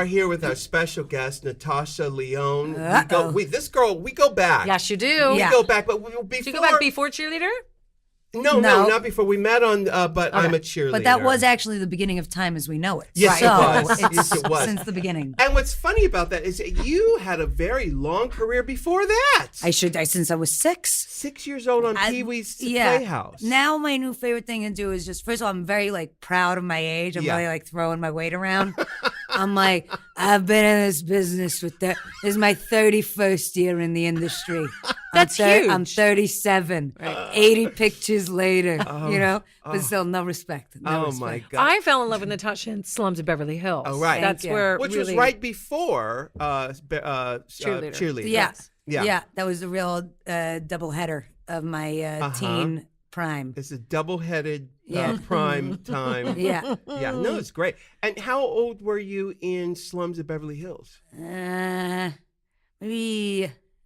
here with our special guest, Natasha Lyonne. We go back. Yes, you do. We go back, but before... Did you go back before cheerleader? No, not before. We met on But I'm a Cheerleader. But that was actually the beginning of time as we know it. Yes, so it was. Yes, it was. Since the beginning. And what's funny about that is that you had a very long career before that. Since I was 6. 6 years old on Pee-wee's Playhouse. Now my new favorite thing to do is just, first of all, I'm very proud of my age. I'm really throwing my weight around. I'm like, I've been in this business this is my 31st year in the industry. That's huge. I'm 37. Right. 80 pictures later, but still no respect. No respect. My God. I fell in love with Natasha in Slums of Beverly Hills. Oh, right. That's where Which really... was right before Cheerleader. Yeah. That was the real double header of my teen prime. It's a double-headed prime time. Yeah. No, it's great. And how old were you in Slums of Beverly Hills?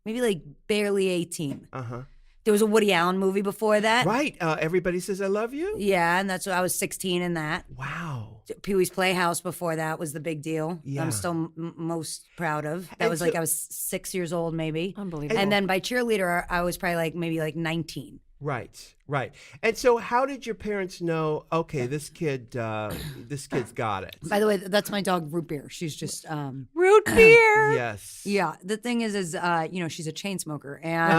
Maybe barely 18. There was a Woody Allen movie before that. Right. Everybody Says I Love You? Yeah, and that's what I was 16 in that. Wow. Pee-wee's Playhouse before that was the big deal. Yeah. I'm still most proud of. That was I was 6 years old maybe. Unbelievable. And then by Cheerleader, I was probably maybe 19. Right. And so how did your parents know, okay, this kid's got it? By the way, that's my dog, Root Beer. She's just... Root Beer! Yes. Yeah. The thing is she's a chain smoker. And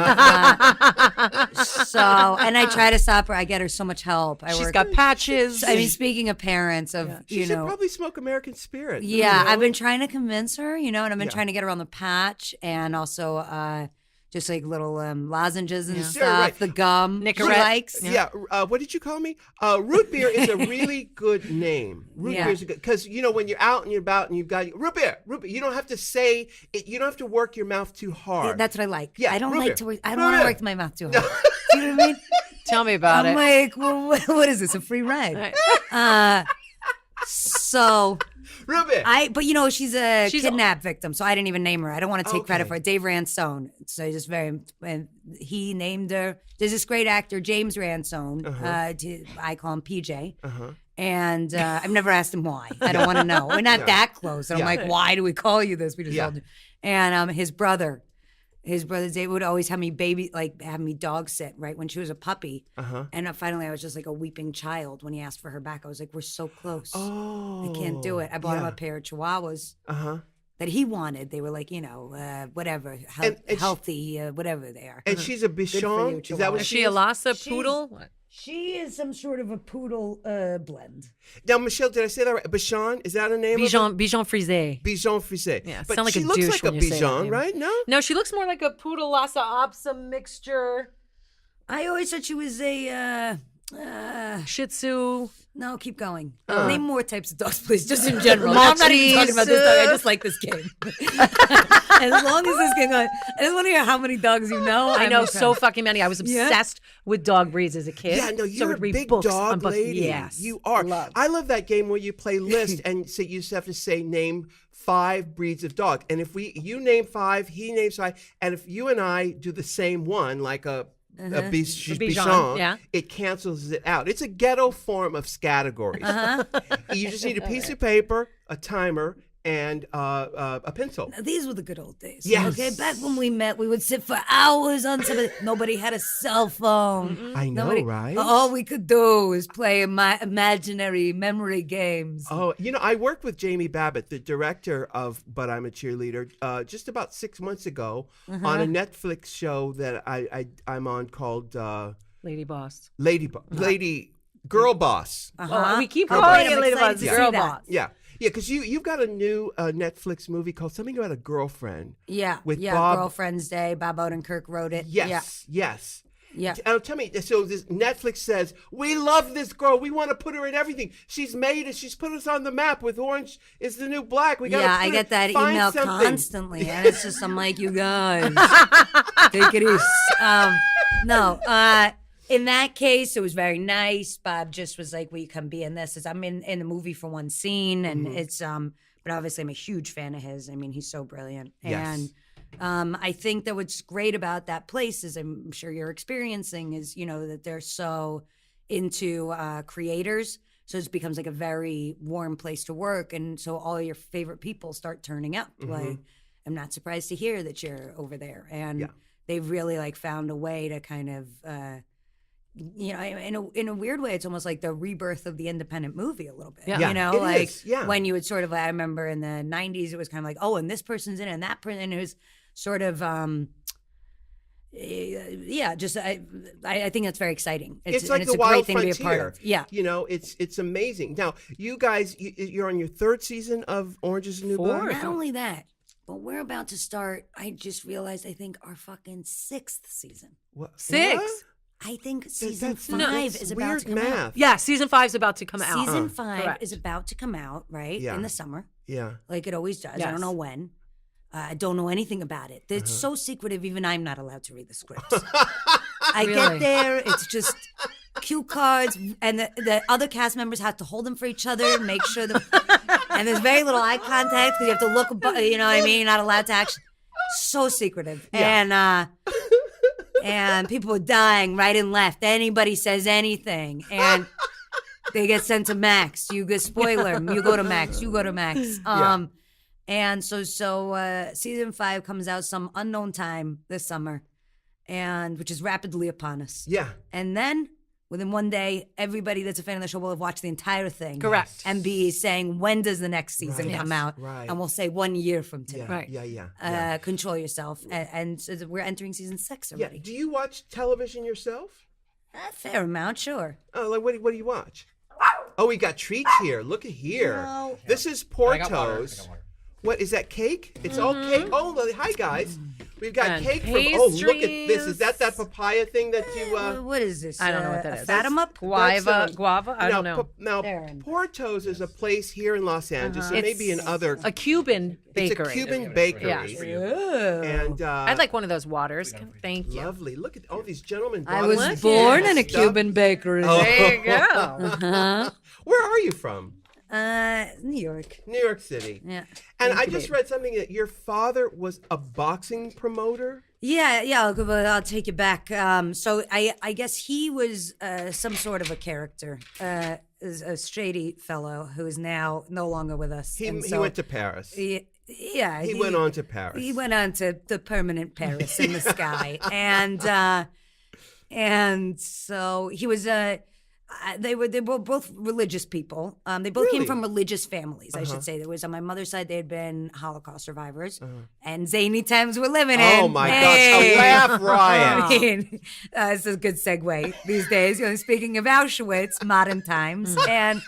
and I try to stop her. I get her so much help. She's got patches. I mean, speaking of parents, she should probably smoke American Spirit. Yeah. I've been trying to convince her, and I've been trying to get her on the patch and also... just little lozenges and stuff, right. The gum Nicorette. she likes. Yeah. What did you call me? Root Beer is a really good name. Root Beer is a good, because when you're out and you're about and you've got Root Beer, you don't have to say it. You don't have to work your mouth too hard. That's what I like. Yeah, I don't like to work. I don't Root want to Beer. work my mouth too hard. Do you know what I mean? Tell me about I'm it. like, well, what is this? A free ride? So. Root Beer. But she's a kidnap victim, so I didn't even name her. I don't want to take credit for it. Dave Ransone. So and he named her. There's this great actor, James Ransone. I call him PJ. And I've never asked him why. I don't want to know. We're not that close. And I'm like, why do we call you this? We just all do. And his brother Dave would always have me have me dog sit right when she was a puppy. And finally I was just like a weeping child when he asked for her back. I was like, we're so close. I can't do it. I bought him a pair of Chihuahuas that he wanted. They were whatever, healthy, whatever they are. And she's a Bichon? Is that what is she a Lhasa poodle? What? She is some sort of a poodle blend. Now, Michelle, did I say that right? Bichon? Is that a name? Bichon Frisé. Bichon Frisé. Yeah, but sound like she a looks douche like when a you say that Bichon, name. right? No? No, she looks more like a poodle Lhasa Apso mixture. I always thought she was a Shih Tzu. No, keep going. Name more types of dogs, please, just in general. I'm not even talking about this dog. I just like this game. As long as this game on, I just want to hear how many dogs you know. I know so fucking many. I was obsessed with dog breeds as a kid. Yeah, no, you're so a big dog lady. Yes. You are. I love that game where you play list and so you just have to say name 5 breeds of dog. And if you name 5, he names 5. And if you and I do the same one, like a Bichon, it cancels it out. It's a ghetto form of categories. You just need a piece of paper, a timer, and a pencil. Now, these were the good old days. Yes. Okay, back when we met, we would sit for hours on something. Nobody had a cell phone. I know, right? All we could do was play imaginary memory games. Oh, I worked with Jamie Babbitt, the director of But I'm a Cheerleader, just about 6 months ago on a Netflix show that I'm on called Lady Boss. Lady Girl Boss. Well, we keep calling it Lady Boss. Girl Boss. Yeah. Yeah, because you've got a new Netflix movie called something about a girlfriend. Yeah, with Bob. Girlfriend's Day. Bob Odenkirk wrote it. Yes. Yeah. Tell me, so this Netflix says, we love this girl. We want to put her in everything. She's made us. She's put us on the map with Orange is the New Black. I get that email constantly. And it's just, I'm like, you guys, take it easy. In that case, it was very nice. Bob just was like, will you come be in this? I'm in the movie for one scene. And it's, but obviously I'm a huge fan of his. I mean, he's so brilliant. Yes. And I think that what's great about that place is, I'm sure you're experiencing, is, that they're so into creators. So it becomes like a very warm place to work. And so all your favorite people start turning up. Like, I'm not surprised to hear that you're over there. And they've really like found a way to kind of, you know, in a weird way, it's almost like the rebirth of the independent movie a little bit. Yeah. You know, It like is, yeah. when you would sort of, I remember in the 90s, it was kind of like, oh, and this person's in it and that person, and it was sort of, just I think that's very exciting. It's like it's the a wild great thing frontier. to be a part of. Yeah. You know, it's amazing. Now, you guys, you're on your 3rd season of Orange is the New Black? Not only that, but we're about to start, I just realized, I think our fucking 6th season. What? 6? What? I think season That's 5 it's is about weird to come math. out. Yeah, season 5 is about to come out. Season 5 Correct. is about to come out, right? Yeah. In the summer, Yeah. like it always does. I Yes. don't know when. I don't know anything about it. It's so secretive, even I'm not allowed to read the scripts. I Really? get there, it's just cue cards, and the other cast members have to hold them for each other and make sure that. And there's very little eye contact because you have to look above, you know what I mean? You're not allowed to actually. So secretive. Yeah. And people are dying right and left. Anybody says anything, and they get sent to Max. You get spoiler. You go to Max. You go to Max. And so season 5 comes out some unknown time this summer, and which is rapidly upon us. Yeah. And then within one day, everybody that's a fan of the show will have watched the entire thing. Correct. And be saying, when does the next season Right. come Yes. out? Right. And we'll say 1 year from today. Yeah. Right. Yeah. Control yourself. And so we're entering season 6 Yeah. already. Do you watch television yourself? A fair amount, sure. Oh, like what do you watch? Oh, we got treats here. Look at here. No. This is I got water. Portos. What is that cake? It's all cake. Oh, hi guys. We've got And cake from. Oh, look at this. Is pastries. that papaya thing that you? What is this? I don't know what that a is. Fatima? Guava? I don't know. Now, Aaron. Portos is a place here in Los Angeles, and maybe in other. A Cuban bakery. It's a Cuban bakery. Yes. And I'd like one of those waters. Thank you. lovely. Look at all these gentlemen. I brought was us born stuff. in a Cuban bakery. There you go. Where are you from? New York. New York City. Yeah. And I just read something that your father was a boxing promoter. Yeah. I'll take you back. So I guess he was some sort of a character, is a straighty fellow who is now no longer with us. He And so went to Paris. He went on to Paris. He went on to the permanent Paris in the sky, and so he was. They were both religious people. They both Really? came from religious families, I should say. There was on my mother's side, they had been Holocaust survivors, and zany times we're living in. Oh my Hey. gosh, a laugh riot. I mean, it's a good segue these days. You know, speaking of Auschwitz, modern times, and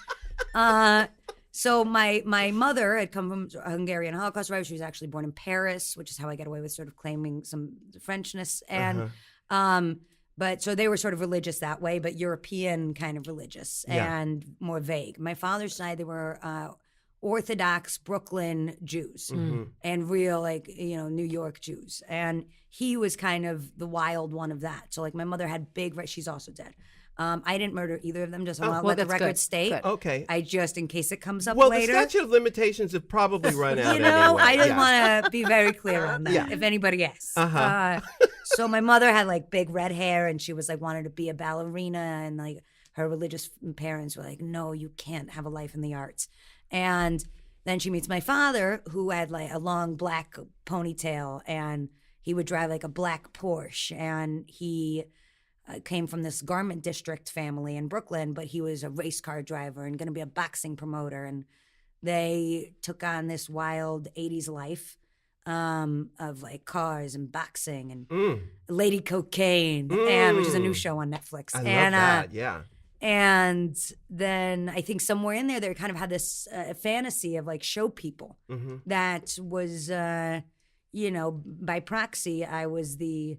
so my mother had come from Hungarian Holocaust survivor. She was actually born in Paris, which is how I get away with sort of claiming some Frenchness, and but so they were sort of religious that way, but European kind of religious and more vague. My father's side, they were Orthodox Brooklyn Jews and real, like, you know, New York Jews. And he was kind of the wild one of that. So, like, my mother had big, she's also dead. I didn't murder either of them, just I want to let the that's record good. state. Good. Okay. I just, in case it comes up Well, later. the statute of limitations have probably run out. You know, anyway. I just Yeah. want to be very clear on that, Yeah. if anybody asks. Uh-huh. So my mother had like big red hair, and she was like wanted to be a ballerina, and like her religious parents were like, no, you can't have a life in the arts. And then she meets my father, who had like a long black ponytail, and he would drive like a black Porsche, and he came from this garment district family in Brooklyn, but he was a race car driver and going to be a boxing promoter. And they took on this wild 80s life of like cars and boxing and Lady Cocaine, and which is a new show on Netflix. I love and, that. Yeah. And then I think somewhere in there, they kind of had this fantasy of like show people that was, you know, by proxy, I was the.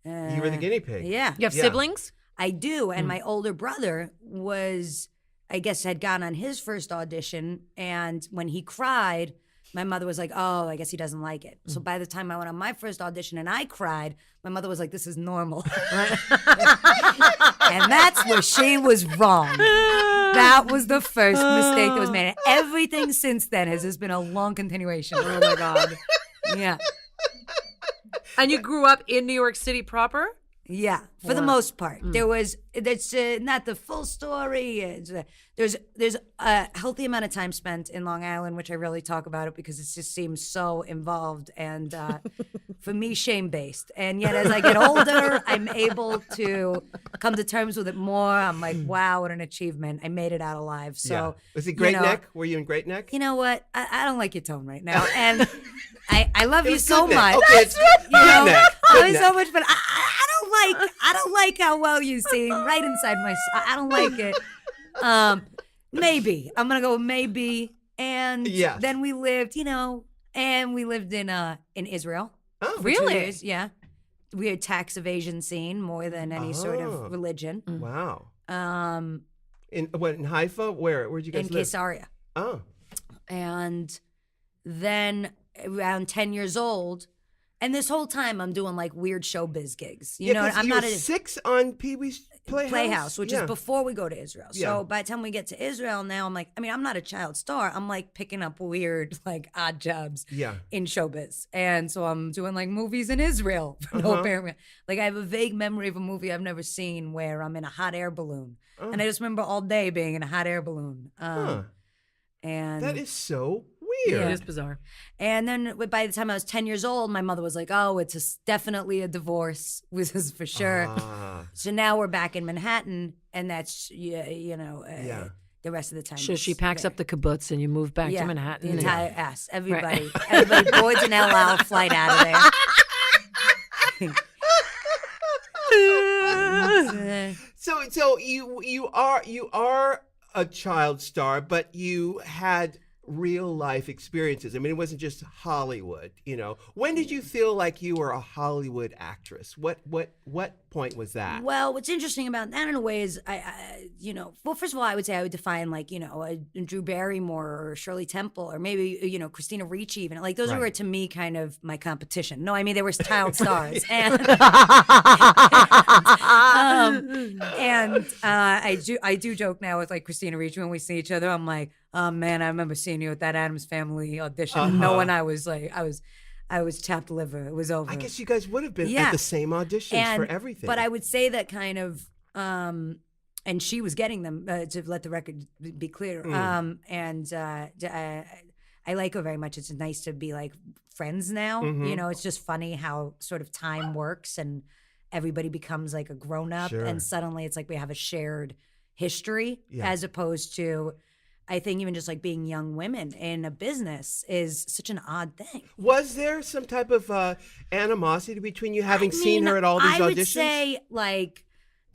You were the guinea pig. Yeah. You have Yeah. siblings? I do. And my older brother was, I guess, had gone on his first audition. And when he cried, my mother was like, oh, I guess he doesn't like it. So by the time I went on my first audition and I cried, my mother was like, this is normal. And that's where she was wrong. That was the first mistake that was made. And everything since then has just been a long continuation. Oh my God. Yeah. And you grew up in New York City proper? Yeah, for the most part. There's not the full story. There's a healthy amount of time spent in Long Island, which I really talk about it because it just seems so involved and for me, shame-based. And yet as I get older, I'm able to come to terms with it more. I'm like, wow, what an achievement. I made it out alive. So Was it Great Neck? Were you in Great Neck? You know what? I don't like your tone right now. And I love you so Good much. Neck. Okay, it's Good Neck. I Good love you Neck. so much, but I don't like how well you sing right inside my. I don't like it. Maybe I'm gonna go with maybe, and then we lived, and we lived in Israel. Oh, for 2 really? years, yeah. We had tax evasion scene more than any sort of religion. Wow. Um, in Haifa? Where'd you guys in live? Caesarea. Oh. And then around 10 years old, and this whole time I'm doing like weird showbiz gigs. You know, 'cause I'm you not were a 6 on Pee Wee's Playhouse, which is before we go to Israel. So Yeah. by the time we get to Israel now, I'm like, I'm not a child star. I'm like picking up weird, like odd jobs in showbiz. And so I'm doing like movies in Israel for no apparent reason. Like I have a vague memory of a movie I've never seen where I'm in a hot air balloon. And I just remember all day being in a hot air balloon. And that is so weird. It is bizarre. And then by the time I was 10 years old, my mother was like, oh, definitely a divorce. This is for sure. So now we're back in Manhattan, and that's, the rest of the time. So she packs up the kibbutz and you move back to Manhattan. The entire ass. Everybody boards an El Al flight out of there. So you are a child star, but you had real life experiences. I mean, it wasn't just Hollywood. When did you feel like you were a Hollywood actress? What point was that? Well, what's interesting about that in a way is well, first of all, I would say I would define like a Drew Barrymore or Shirley Temple or maybe Christina Ricci even. Like those were to me kind of my competition. No, I mean they were child stars, and I do joke now with like Christina Ricci when we see each other. I'm like, oh man, I remember seeing you at that Addams Family audition. Knowing I was chapped liver. It was over. I guess you guys would have been at the same auditions for everything. But I would say that kind of, and she was getting them, to let the record be clear. I like her very much. It's nice to be like friends now. It's just funny how sort of time works and everybody becomes like a grown up, and suddenly it's like we have a shared history as opposed to. I think even just like being young women in a business is such an odd thing. Was there some type of animosity between you having seen her at all these auditions? I would say like,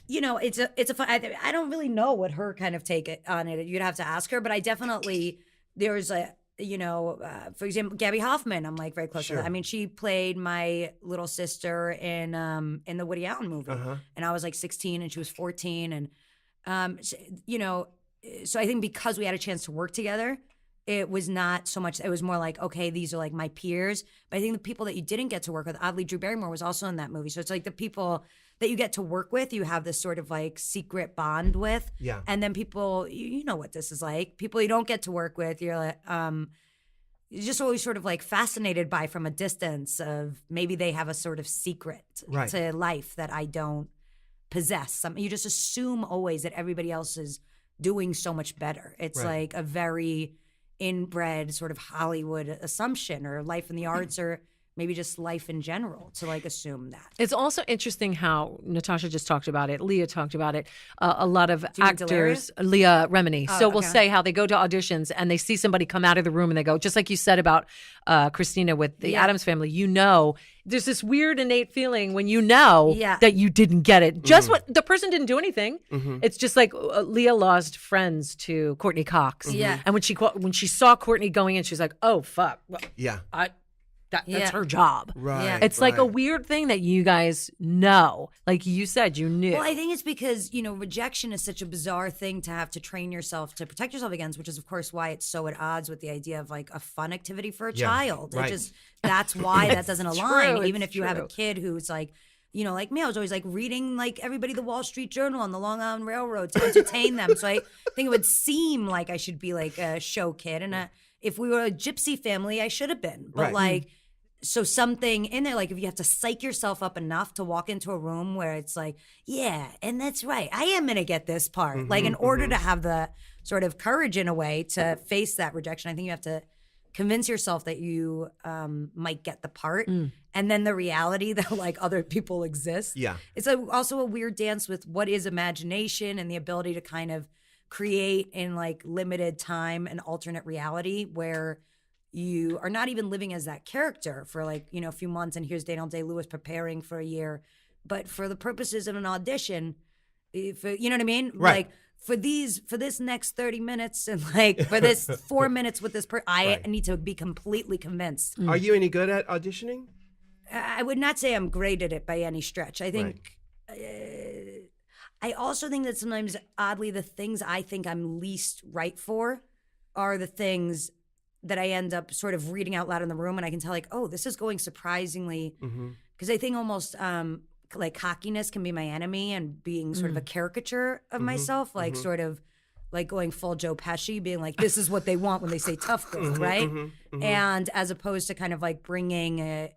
it's a fun, I don't really know what her kind of take on it. You'd have to ask her, but I definitely, there's a, for example, Gabby Hoffman, I'm like very close to her. I mean, she played my little sister in the Woody Allen movie. And I was like 16 and she was 14. And, so I think because we had a chance to work together, it was not so much, it was more like, okay, these are like my peers. But I think the people that you didn't get to work with, oddly, Drew Barrymore was also in that movie. So it's like the people that you get to work with, you have this sort of like secret bond with. Yeah. And then people, you know what this is like. People you don't get to work with, you're like, you're just always sort of like fascinated by from a distance of maybe they have a sort of secret to life that I don't possess. You just assume always that everybody else is doing so much better. It's like a very inbred sort of Hollywood assumption, or life in the arts, or maybe just life in general, to like assume that. It's also interesting how Natasha just talked about it. Leah talked about it. A lot of actors, Leah Remini. So we'll say how they go to auditions and they see somebody come out of the room and they go, just like you said about Christina with the Addams Family, there's this weird innate feeling when that you didn't get it. Just what the person didn't do anything. It's just like Leah lost friends to Courtney Cox. And when she saw Courtney going in, she's like, oh, fuck. Well, that's her job. Right. It's like a weird thing that you guys know. Like you said, you knew. Well, I think it's because, rejection is such a bizarre thing to have to train yourself to protect yourself against, which is, of course, why it's so at odds with the idea of like a fun activity for a child. Right. That's why that doesn't align. True, even if you have a kid who's like, like me, I was always like reading like everybody the Wall Street Journal on the Long Island Railroad to entertain them. So I think it would seem like I should be like a show kid. And if we were a gypsy family, I should have been. But so something in there, like if you have to psych yourself up enough to walk into a room where it's like, yeah, and that's right, I am going to get this part. Like in order to have the sort of courage in a way to face that rejection, I think you have to convince yourself that you might get the part. And then the reality that like other people exist. Yeah. It's also a weird dance with what is imagination and the ability to kind of create in like limited time an alternate reality where you are not even living as that character for like, a few months, and here's Daniel Day-Lewis preparing for a year. But for the purposes of an audition, you know what I mean? Right. Like for this next 30 minutes and like for this 4 minutes with this I need to be completely convinced. Are you any good at auditioning? I would not say I'm great at it by any stretch. I think I also think that sometimes, oddly, the things I think I'm least right for are the things that I end up sort of reading out loud in the room, and I can tell like, oh, this is going surprisingly, because I think almost like cockiness can be my enemy, and being sort of a caricature of myself, like sort of like going full Joe Pesci, being like, this is what they want when they say tough girl, right? And as opposed to kind of like bringing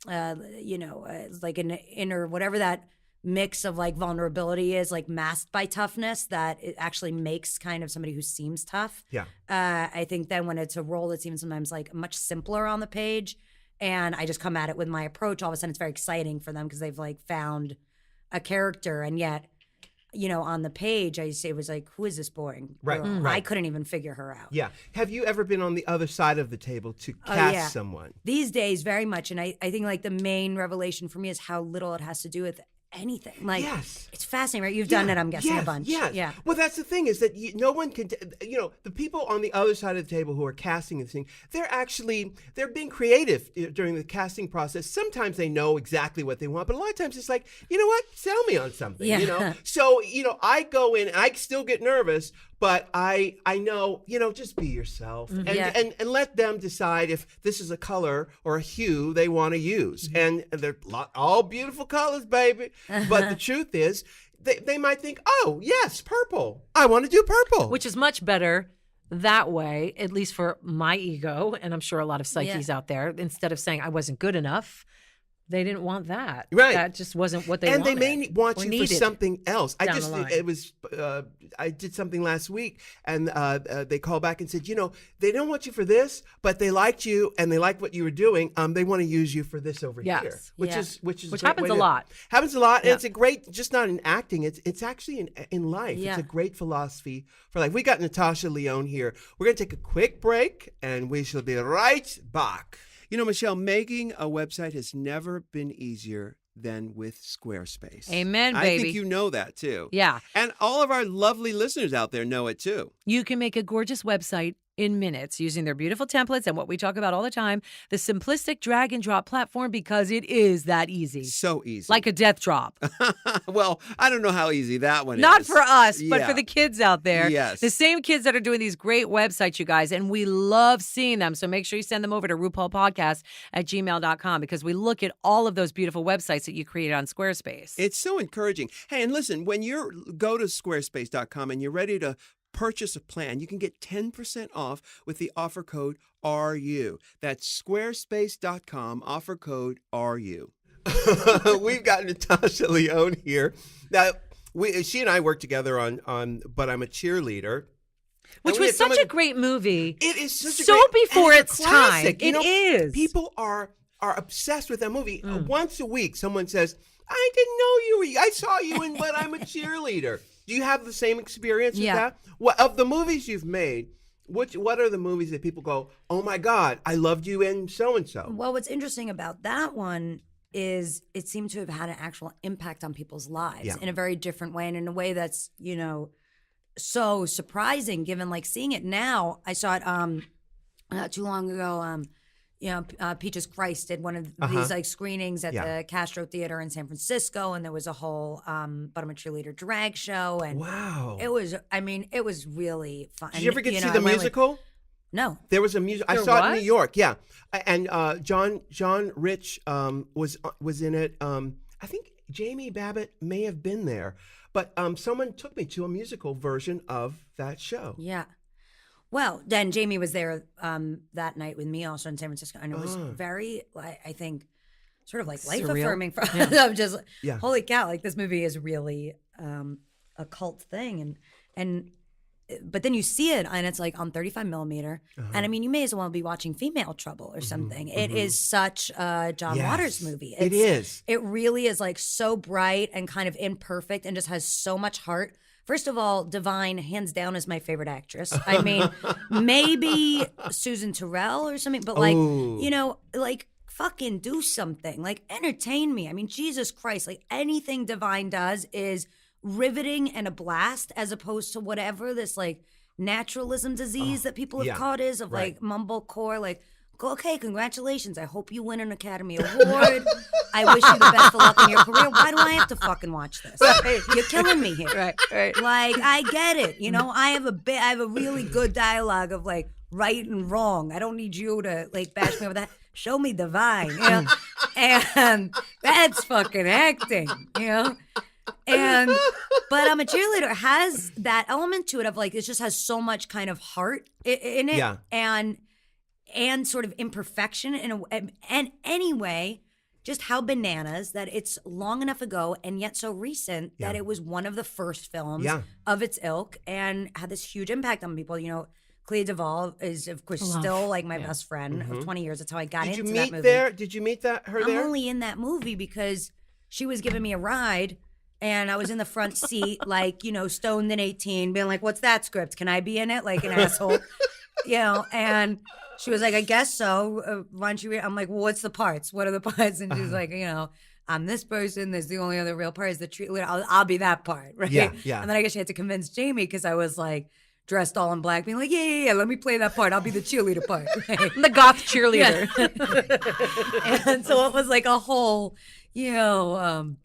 like an inner, whatever that mix of like vulnerability is, like masked by toughness, that it actually makes kind of somebody who seems tough. Yeah. I think then when it's a role that seems sometimes like much simpler on the page, and I just come at it with my approach, all of a sudden it's very exciting for them because they've like found a character, and yet, on the page, I say it was like, who is this boring girl? Right. I couldn't even figure her out. Yeah. Have you ever been on the other side of the table to cast someone? These days, very much. And I think like the main revelation for me is how little it has to do with anything. Like, it's fascinating, right? You've done it, I'm guessing, a bunch. Yes. Yeah. Well, that's the thing, is that no one can, the people on the other side of the table who are casting this thing, they're being creative during the casting process. Sometimes they know exactly what they want, but a lot of times it's like, you know what? Sell me on something, So, I go in and I still get nervous, but I know, just be yourself and let them decide if this is a color or a hue they want to use. And they're all beautiful colors, baby. But the truth is, they might think, oh, yes, purple. I want to do purple. Which is much better that way, at least for my ego, and I'm sure a lot of psyches out there, instead of saying I wasn't good enough. They didn't want that. Right. That just wasn't what they wanted. And they may want you for something else. I did something last week, and they called back and said, they don't want you for this, but they liked you and they liked what you were doing. They want to use you for this over here, which happens a lot. Happens a lot, and it's a great, just not in acting. It's actually in life. Yeah. It's a great philosophy for life. We got Natasha Lyonne here. We're going to take a quick break, and we shall be right back. Michelle, making a website has never been easier than with Squarespace. Amen, baby. I think you know that too. Yeah. And all of our lovely listeners out there know it too. You can make a gorgeous website in minutes using their beautiful templates and what we talk about all the time, the simplistic drag and drop platform, because it is that easy. So easy. Like a death drop. Well, I don't know how easy that one is. Not for us, but for the kids out there. Yes. The same kids that are doing these great websites, you guys, and we love seeing them. So make sure you send them over to RuPaulPodcast@gmail.com, because we look at all of those beautiful websites that you created on Squarespace. It's so encouraging. Hey, and listen, when you go to squarespace.com and you're ready to purchase a plan, you can get 10% off with the offer code RU. That's squarespace.com, offer code RU. We've got Natasha Lyonne here. Now, she and I worked together on But I'm a Cheerleader. Which was such a great movie. It is such a so great, before its time. It is. People are obsessed with that movie. Once a week, someone says, I didn't know you were, I saw you in But I'm a Cheerleader. Do you have the same experience with that? What, of the movies you've made, what are the movies that people go, oh my God, I loved you in so-and-so? Well, what's interesting about that one is it seemed to have had an actual impact on people's lives in a very different way, and in a way that's, so surprising given like seeing it now. I saw it not too long ago. Peaches Christ did one of these like screenings at the Castro Theater in San Francisco, and there was a whole But I'm a Cheerleader drag show, and it was really fun. Did you ever get to see the musical? No. There was a musical. I saw it in New York, and John Rich was in it. I think Jamie Babbitt may have been there, but someone took me to a musical version of that show. Yeah. Well, then Jamie was there that night with me also in San Francisco, and it was very, I think, sort of like life affirming for us. I'm just holy cow, like this movie is really a cult thing, and but then you see it and it's like on 35 millimeter, and I mean you may as well be watching Female Trouble or something. It is such a John Waters movie. It really is like so bright and kind of imperfect and just has so much heart. First of all, Divine, hands down, is my favorite actress. I mean, maybe Susan Terrell or something, but like, you know, like fucking do something. Like entertain me. I mean, Jesus Christ, like anything Divine does is riveting and a blast as opposed to whatever this like naturalism disease that people have caught is of like mumblecore, like, okay, congratulations. I hope you win an Academy Award. I wish you the best of luck in your career. Why do I have to fucking watch this? You're killing me here. Right. Like, I get it. You know, I have a really good dialogue of like right and wrong. I don't need you to like bash me over that. Show me Divine, you know? And that's fucking acting, you know? But I'm a cheerleader has that element to it of like, it just has so much kind of heart in it. Yeah. And sort of imperfection and anyway, just how bananas that it's long enough ago and yet so recent that it was one of the first films of its ilk and had this huge impact on people. You know, Clea Duvall is of course still like my best friend of 20 years. That's how I got into that movie. Did you meet her there? I'm only in that movie because she was giving me a ride. And I was in the front seat, like, you know, stoned and 18, being like, what's that script? Can I be in it? Like an asshole, you know? And she was like, I guess so. Why don't you read? I'm like, well, what's the parts? What are the parts? And she's like, you know, I'm this person. There's the only other real part is the treat. I'll be that part, right? Yeah. And then I guess she had to convince Jamie because I was like dressed all in black, being like, yeah, let me play that part. I'll be the cheerleader part. Right? The goth cheerleader. And so it was like a whole, you know,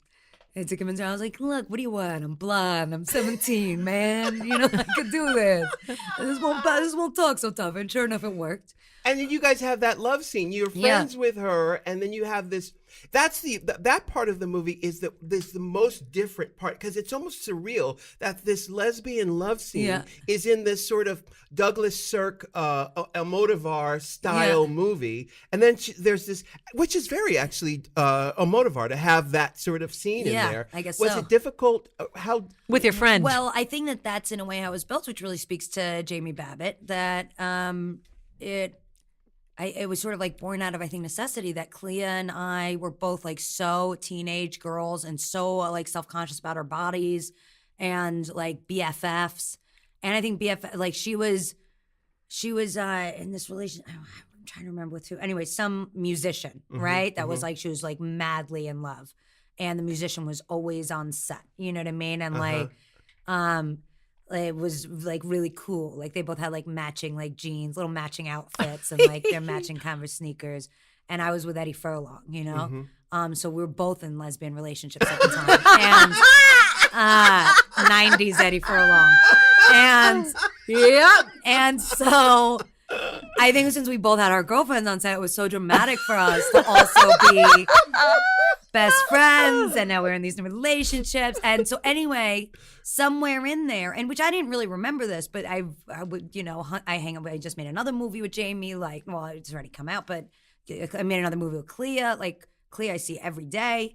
I had to convince her. I was like, look, what do you want? I'm blonde. I'm 17, man. You know, I could do this. This won't talk so tough. And sure enough, it worked. And then you guys have that love scene. You're friends with her, and then you have this. That's that part of the movie is the most different part because it's almost surreal that this lesbian love scene is in this sort of Douglas Sirk, Almodovar style movie, and then there's this, which is very actually Almodovar to have that sort of scene in there. I guess was it difficult? How with your friend? Well, I think that's in a way how it was built, which really speaks to Jamie Babbitt. That it was sort of like born out of, I think, necessity that Clea and I were both like so teenage girls and so like self-conscious about our bodies and like BFFs. And I think like she was in this relation. I'm trying to remember with who. Anyway, some musician, right? That was like, she was like madly in love. And the musician was always on set. You know what I mean? And like, it was like really cool. Like they both had like matching like jeans, little matching outfits, and like their matching Converse sneakers. And I was with Eddie Furlong, you know. So we were both in lesbian relationships at the time. And 90s Eddie Furlong. And so I think since we both had our girlfriends on set, it was so dramatic for us to also be best friends, and now we're in these new relationships. And so anyway, somewhere in there, and which I didn't really remember this, but I would, you know, I hang up. I just made another movie with Jamie, like, well, it's already come out, but I made another movie with Clea. Like Clea, I see every day.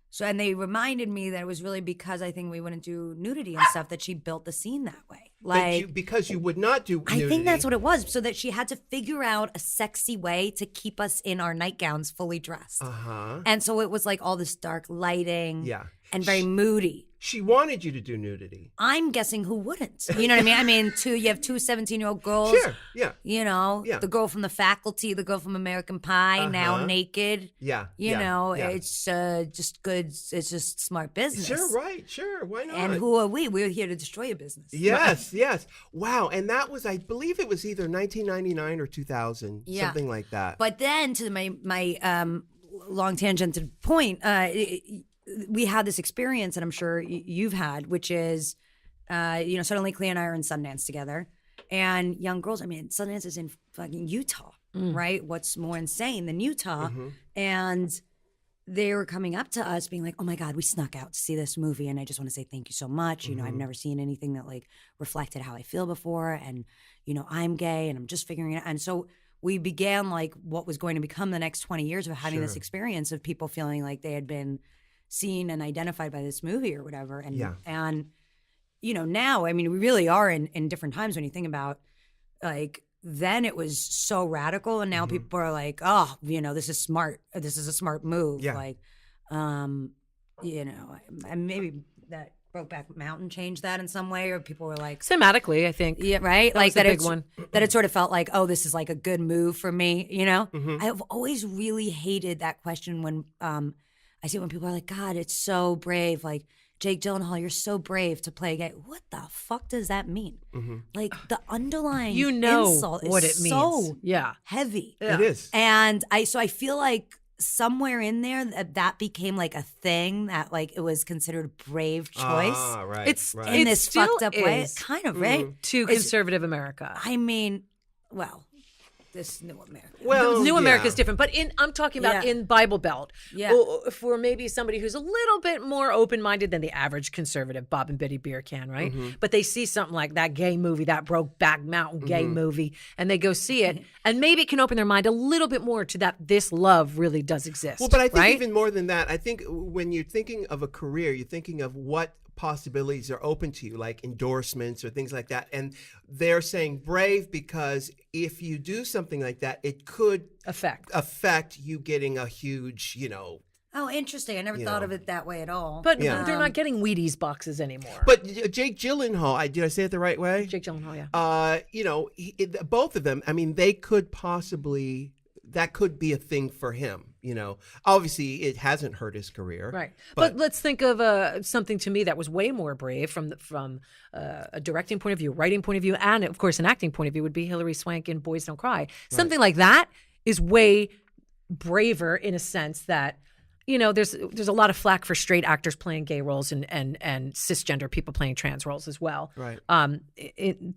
So, and they reminded me that it was really because I think we wouldn't do nudity and stuff that she built the scene that way. Like, because you would not do nudity. I think that's what it was. So that she had to figure out a sexy way to keep us in our nightgowns fully dressed. And so it was like all this dark lighting and very moody. She wanted you to do nudity. I'm guessing who wouldn't. You know what I mean? I mean, you have two 17-year-old girls. Sure, yeah. You know, the girl from The Faculty, the girl from American Pie, now naked. Yeah. You know, it's just good. It's just smart business. Sure, right. Sure, why not? And who are we? We're here to destroy a business. Yes, yes. Wow. And that was, I believe it was either 1999 or 2000, something like that. But then to my long tangented point, we had this experience, and I'm sure you've had, which is, you know, suddenly Clea and I are in Sundance together, and young girls. I mean, Sundance is in fucking Utah, right? What's more insane than Utah? And they were coming up to us being like, oh my God, we snuck out to see this movie. And I just want to say thank you so much. You know, I've never seen anything that like reflected how I feel before. And, you know, I'm gay and I'm just figuring it out. And so we began like what was going to become the next 20 years of having this experience of people feeling like they had been seen and identified by this movie or whatever. And you know, now, I mean, we really are in different times when you think about like, then it was so radical, and now people are like, oh, you know, this is smart. This is a smart move. Yeah. Like, you know, and maybe that Brokeback Mountain changed that in some way, or people were like, Thematically, I think. yeah, right. That Like was a that, big one. That it sort of felt like, oh, this is like a good move for me. You know, I've always really hated that question when I see it when people are like, God, it's so brave. Like, Jake Gyllenhaal, you're so brave to play gay. What the fuck does that mean? Like the underlying insult is what it means. so Yeah. heavy. It is. And I feel like somewhere in there that became like a thing that like it was considered a brave choice. Right. It's right. In It this still fucked up way. is. Kind of, right? To conservative America. I mean, well, this new America. Well, New yeah. America is different, but I'm talking about Yeah. in Bible Belt. Yeah. Or for maybe somebody who's a little bit more open-minded than the average conservative Bob and Betty beer can, right? But they see something like that gay movie, that Brokeback Mountain gay movie, and they go see it, and maybe it can open their mind a little bit more to that this love really does exist. Well, but I think right? even more than that, I think when you're thinking of a career, you're thinking of what possibilities are open to you, like endorsements or things like that. And they're saying brave because if you do something like that, it could affect you getting a huge, you know. Oh, interesting. I never thought of it that way at all. But they're not getting Wheaties boxes anymore. But Jake Gyllenhaal, did I say it the right way? Jake Gyllenhaal, yeah. You know, both of them, I mean, they could possibly, that could be a thing for him. You know, obviously it hasn't hurt his career. Right. But let's think of something to me that was way more brave from a directing point of view, writing point of view, and of course an acting point of view would be Hilary Swank in Boys Don't Cry. Something like that is way braver in a sense that, you know, there's a lot of flack for straight actors playing gay roles and cisgender people playing trans roles as well. Right.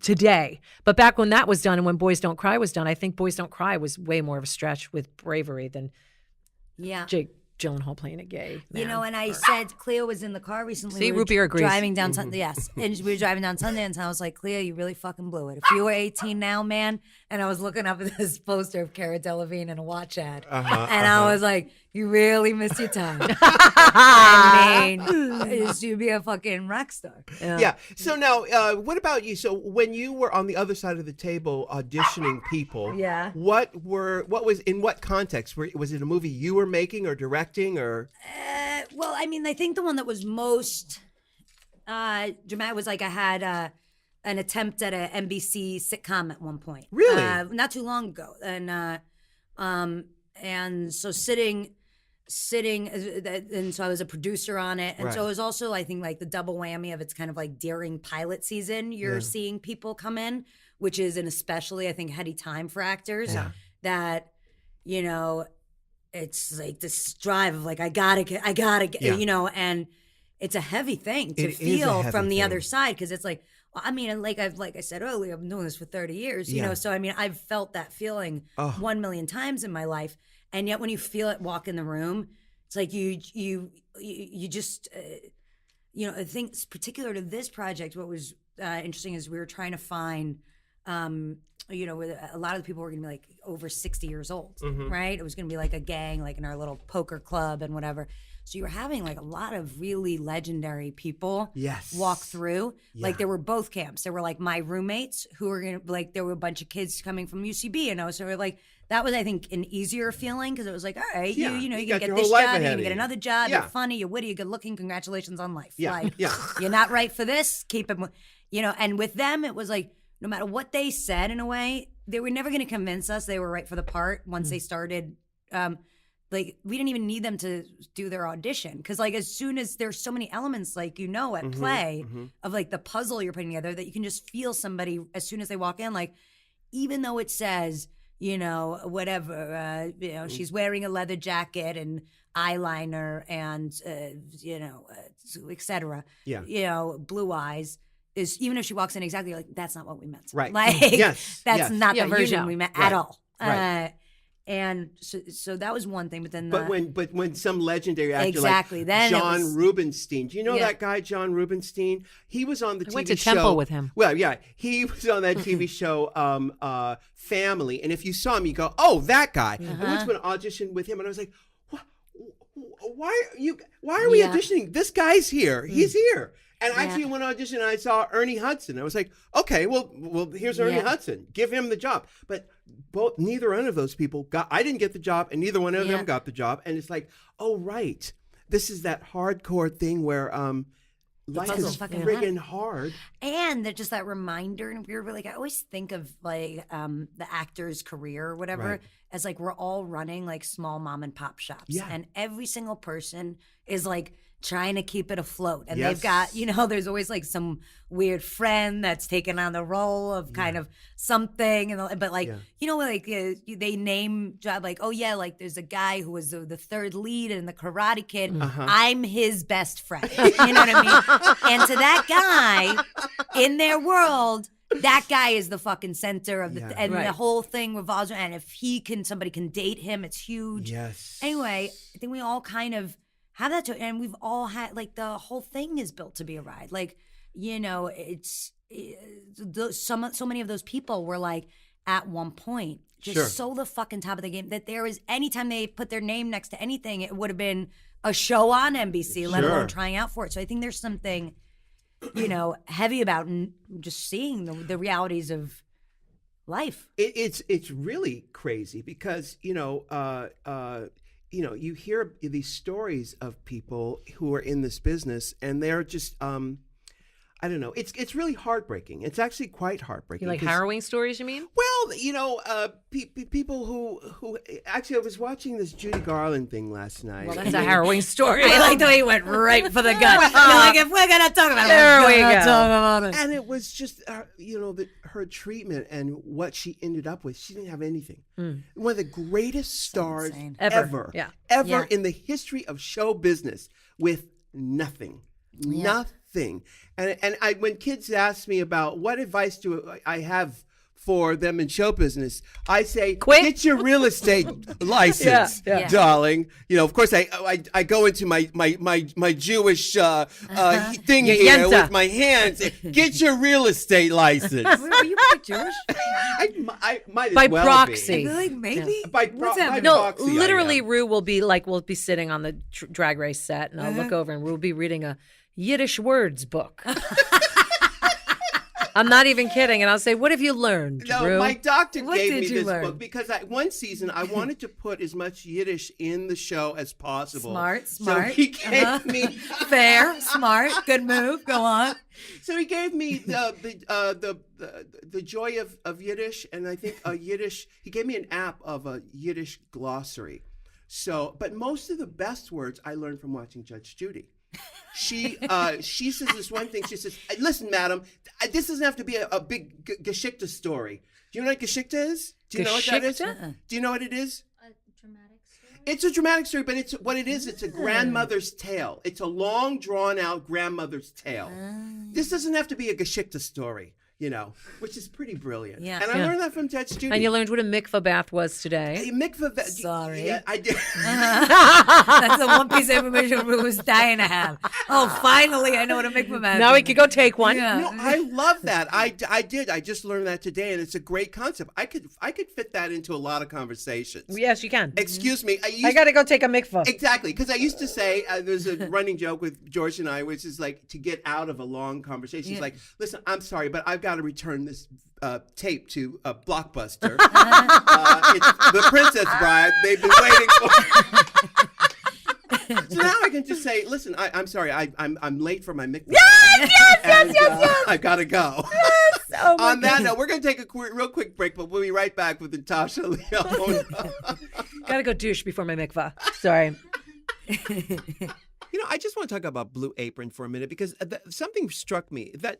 Today. But back when that was done and when Boys Don't Cry was done, I think Boys Don't Cry was way more of a stretch with bravery than Jake Gyllenhaal playing a gay man. You know, and I said, Cleo was in the car recently. See, Root Beer agrees. Driving down yes. And we were driving down Sundance, and I was like, Cleo, you really fucking blew it. If you were 18 now, man, and I was looking up at this poster of Cara Delevingne in a watch ad, and I was like, you really missed your time. I mean, you'd be a fucking rock star. Yeah. So now, what about you? So when you were on the other side of the table auditioning people, what was in what context? Was it a movie you were making or directing or? Well, I mean, I think the one that was most dramatic was like I had an attempt at a NBC sitcom at one point. Really? Not too long ago, and so sitting, and so I was a producer on it, and so it was also I think like the double whammy of it's kind of like during pilot season you're seeing people come in, which is an especially I think heady time for actors that you know it's like this drive of like I gotta get you know, and it's a heavy thing to feel from the other side because it's like. I mean, like I said earlier, I've been doing this for 30 years, you know, so I mean, I've felt that feeling 1 million times in my life. And yet when you feel it walk in the room, it's like you just, you know, I think it's particular to this project, what was interesting is we were trying to find, you know, a lot of the people were going to be like over 60 years old, right? It was going to be like a gang, like in our little poker club and whatever. So you were having like a lot of really legendary people walk through. Yeah. Like there were both camps. There were like my roommates who were gonna like there were a bunch of kids coming from UCB, you know. So we're like that was I think an easier feeling because it was like, all right, you know, you can get this job, you can get another job, you're funny, you're witty, you're good looking, congratulations on life. Like you're not right for this, keep it, you know. And with them, it was like no matter what they said in a way, they were never gonna convince us they were right for the part once they started. Like we didn't even need them to do their audition because like as soon as there's so many elements like you know at play of like the puzzle you're putting together that you can just feel somebody as soon as they walk in like even though it says you know whatever you know she's wearing a leather jacket and eyeliner and you know etc. You know blue eyes is even if she walks in exactly like that's not what we meant right like that's not the version we meant at all. And so that was one thing, but then but when some legendary actor exactly like then John Rubinstein, do you know that guy John Rubinstein? He was on the TV show. I went to temple with him. Well, yeah, he was on that TV show Family, and if you saw him, you go, "Oh, that guy." I went to an audition with him, and I was like, "Why are we auditioning? This guy's here. He's here." And I actually went to audition and I saw Ernie Hudson. I was like, okay, well, here's Ernie Hudson. Give him the job. But neither one of those people I didn't get the job, and neither one of them got the job. And it's like, oh, right. This is that hardcore thing where life is friggin' hard. And just that reminder, and we're like, I always think of like the actor's career or whatever as like we're all running like small mom and pop shops. Yeah. And every single person is like trying to keep it afloat. And they've got, there's always like some weird friend that's taken on the role of kind of something. But like, they name job like, oh yeah, like there's a guy who was the third lead in the Karate Kid. I'm his best friend. You know what I mean? And to that guy in their world, that guy is the fucking center of the the whole thing revolves around. And if somebody can date him, it's huge. Yes. Anyway, I think we all kind of have that and we've all had like the whole thing is built to be a ride. Like, it's so many of those people were like at one point just so the fucking top of the game that there is anytime they put their name next to anything, it would have been a show on NBC, let alone trying out for it. So I think there's something heavy about just seeing the realities of life. It's really crazy because you hear these stories of people who are in this business, and they're just I don't know. It's really heartbreaking. It's actually quite heartbreaking. You like harrowing stories, you mean? Well, people who actually, I was watching this Judy Garland thing last night. Well, that's a harrowing story. I like the way you went right for the gut. You're like, if we're gonna talk about it, there we go. Talk about it. And it was just, her treatment and what she ended up with. She didn't have anything. One of the greatest stars ever in the history of show business with nothing. Nothing. And when kids ask me about what advice do I have for them in show business, I say, get your real estate license, darling. Of course, I go into my Jewish thing here with my hands. Get your real estate license. Were you Jewish? I might as by well proxy. be. I feel like maybe. By proxy, literally, Rue will be like, we'll be sitting on the drag race set, and I'll look over, and Rue will be reading a Yiddish words book. I'm not even kidding. And I'll say, what have you learned, Rue? My doctor gave me this book because one season I wanted to put as much Yiddish in the show as possible. Smart. So he gave me fair, smart, good move. Go on. So he gave me the joy of Yiddish, and I think he gave me an app of a Yiddish glossary. So, but most of the best words I learned from watching Judge Judy. She says this one thing. She says, "Listen, madam, this doesn't have to be a big Geschichte story. Do you know what Geschichte is? Do you know what that is? Do you know what it is? A dramatic story? It's a dramatic story, but it's a grandmother's tale. It's a long, drawn-out grandmother's tale. This doesn't have to be a Geschichte story. Which is pretty brilliant. Yeah. And I learned that from Judge Judy. And you learned what a mikvah bath was today. A mikvah bath. Sorry. Yeah, I did. That's the one piece of information we was dying to have. Oh, finally, I know what a mikvah bath is. Now we could go take one. Yeah. No, I love that. I did. I just learned that today, and it's a great concept. I could fit that into a lot of conversations. Yes, you can. Excuse me. I got to go take a mikvah. Exactly. Because I used to say, there's a running joke with George and I, which is like to get out of a long conversation. He's like, listen, I'm sorry, but I've got to return this tape to Blockbuster. It's The Princess Bride. They've been waiting for. So now I can just say, listen, I'm sorry, I'm late for my mikvah. Yes. I gotta go. Yes. Oh my On that note, we're gonna take a real quick break, but we'll be right back with Natasha Lyonne. Gotta go douche before my mikvah. Sorry. I just want to talk about Blue Apron for a minute because something struck me that,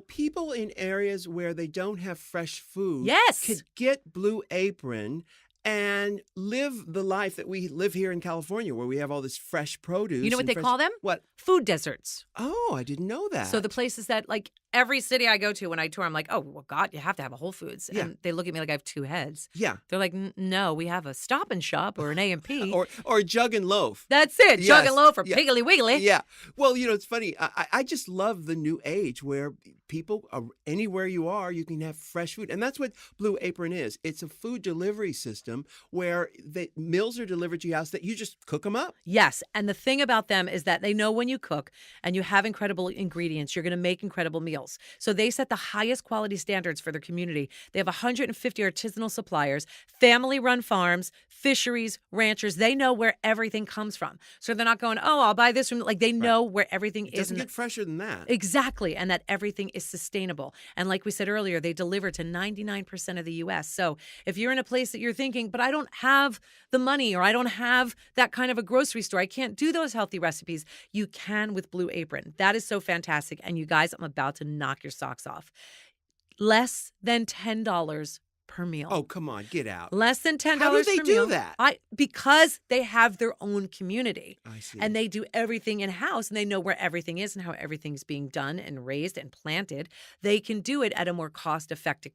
people in areas where they don't have fresh food could get Blue Apron and live the life that we live here in California, where we have all this fresh produce. You know what they call them? What? Food deserts. Oh, I didn't know that. So the places that, like, every city I go to when I tour, I'm like, oh, well, God, you have to have a Whole Foods. Yeah. And they look at me like I have two heads. Yeah. They're like, no, we have a Stop and Shop or an A&P. or Jug and Loaf. That's it. Yes. Jug and Loaf or Yeah. Piggly Wiggly. Yeah. Well, it's funny. I just love the new age where people, anywhere you are, you can have fresh food. And that's what Blue Apron is. It's a food delivery system where the meals are delivered to your house that you just cook them up. Yes. And the thing about them is that they know when you cook and you have incredible ingredients, you're going to make incredible meals. So they set the highest quality standards for their community. They have 150 artisanal suppliers, family-run farms, fisheries, ranchers. They know where everything comes from. So they're not going, oh, I'll buy this from, like, they know where everything It is. doesn't get fresher than that. Exactly. And that everything is sustainable. And like we said earlier, they deliver to 99% of the U.S. So if you're in a place that you're thinking, but I don't have the money or I don't have that kind of a grocery store, I can't do those healthy recipes, you can with Blue Apron. That is so fantastic. And you guys, I'm about to knock your socks off. Less than $10 per meal. Oh, come on, get out. Less than $10 How do they per do meal. that? Because they have their own community. I see. And they do everything in-house, and they know where everything is and how everything's being done and raised and planted. They can do it at a more cost-effective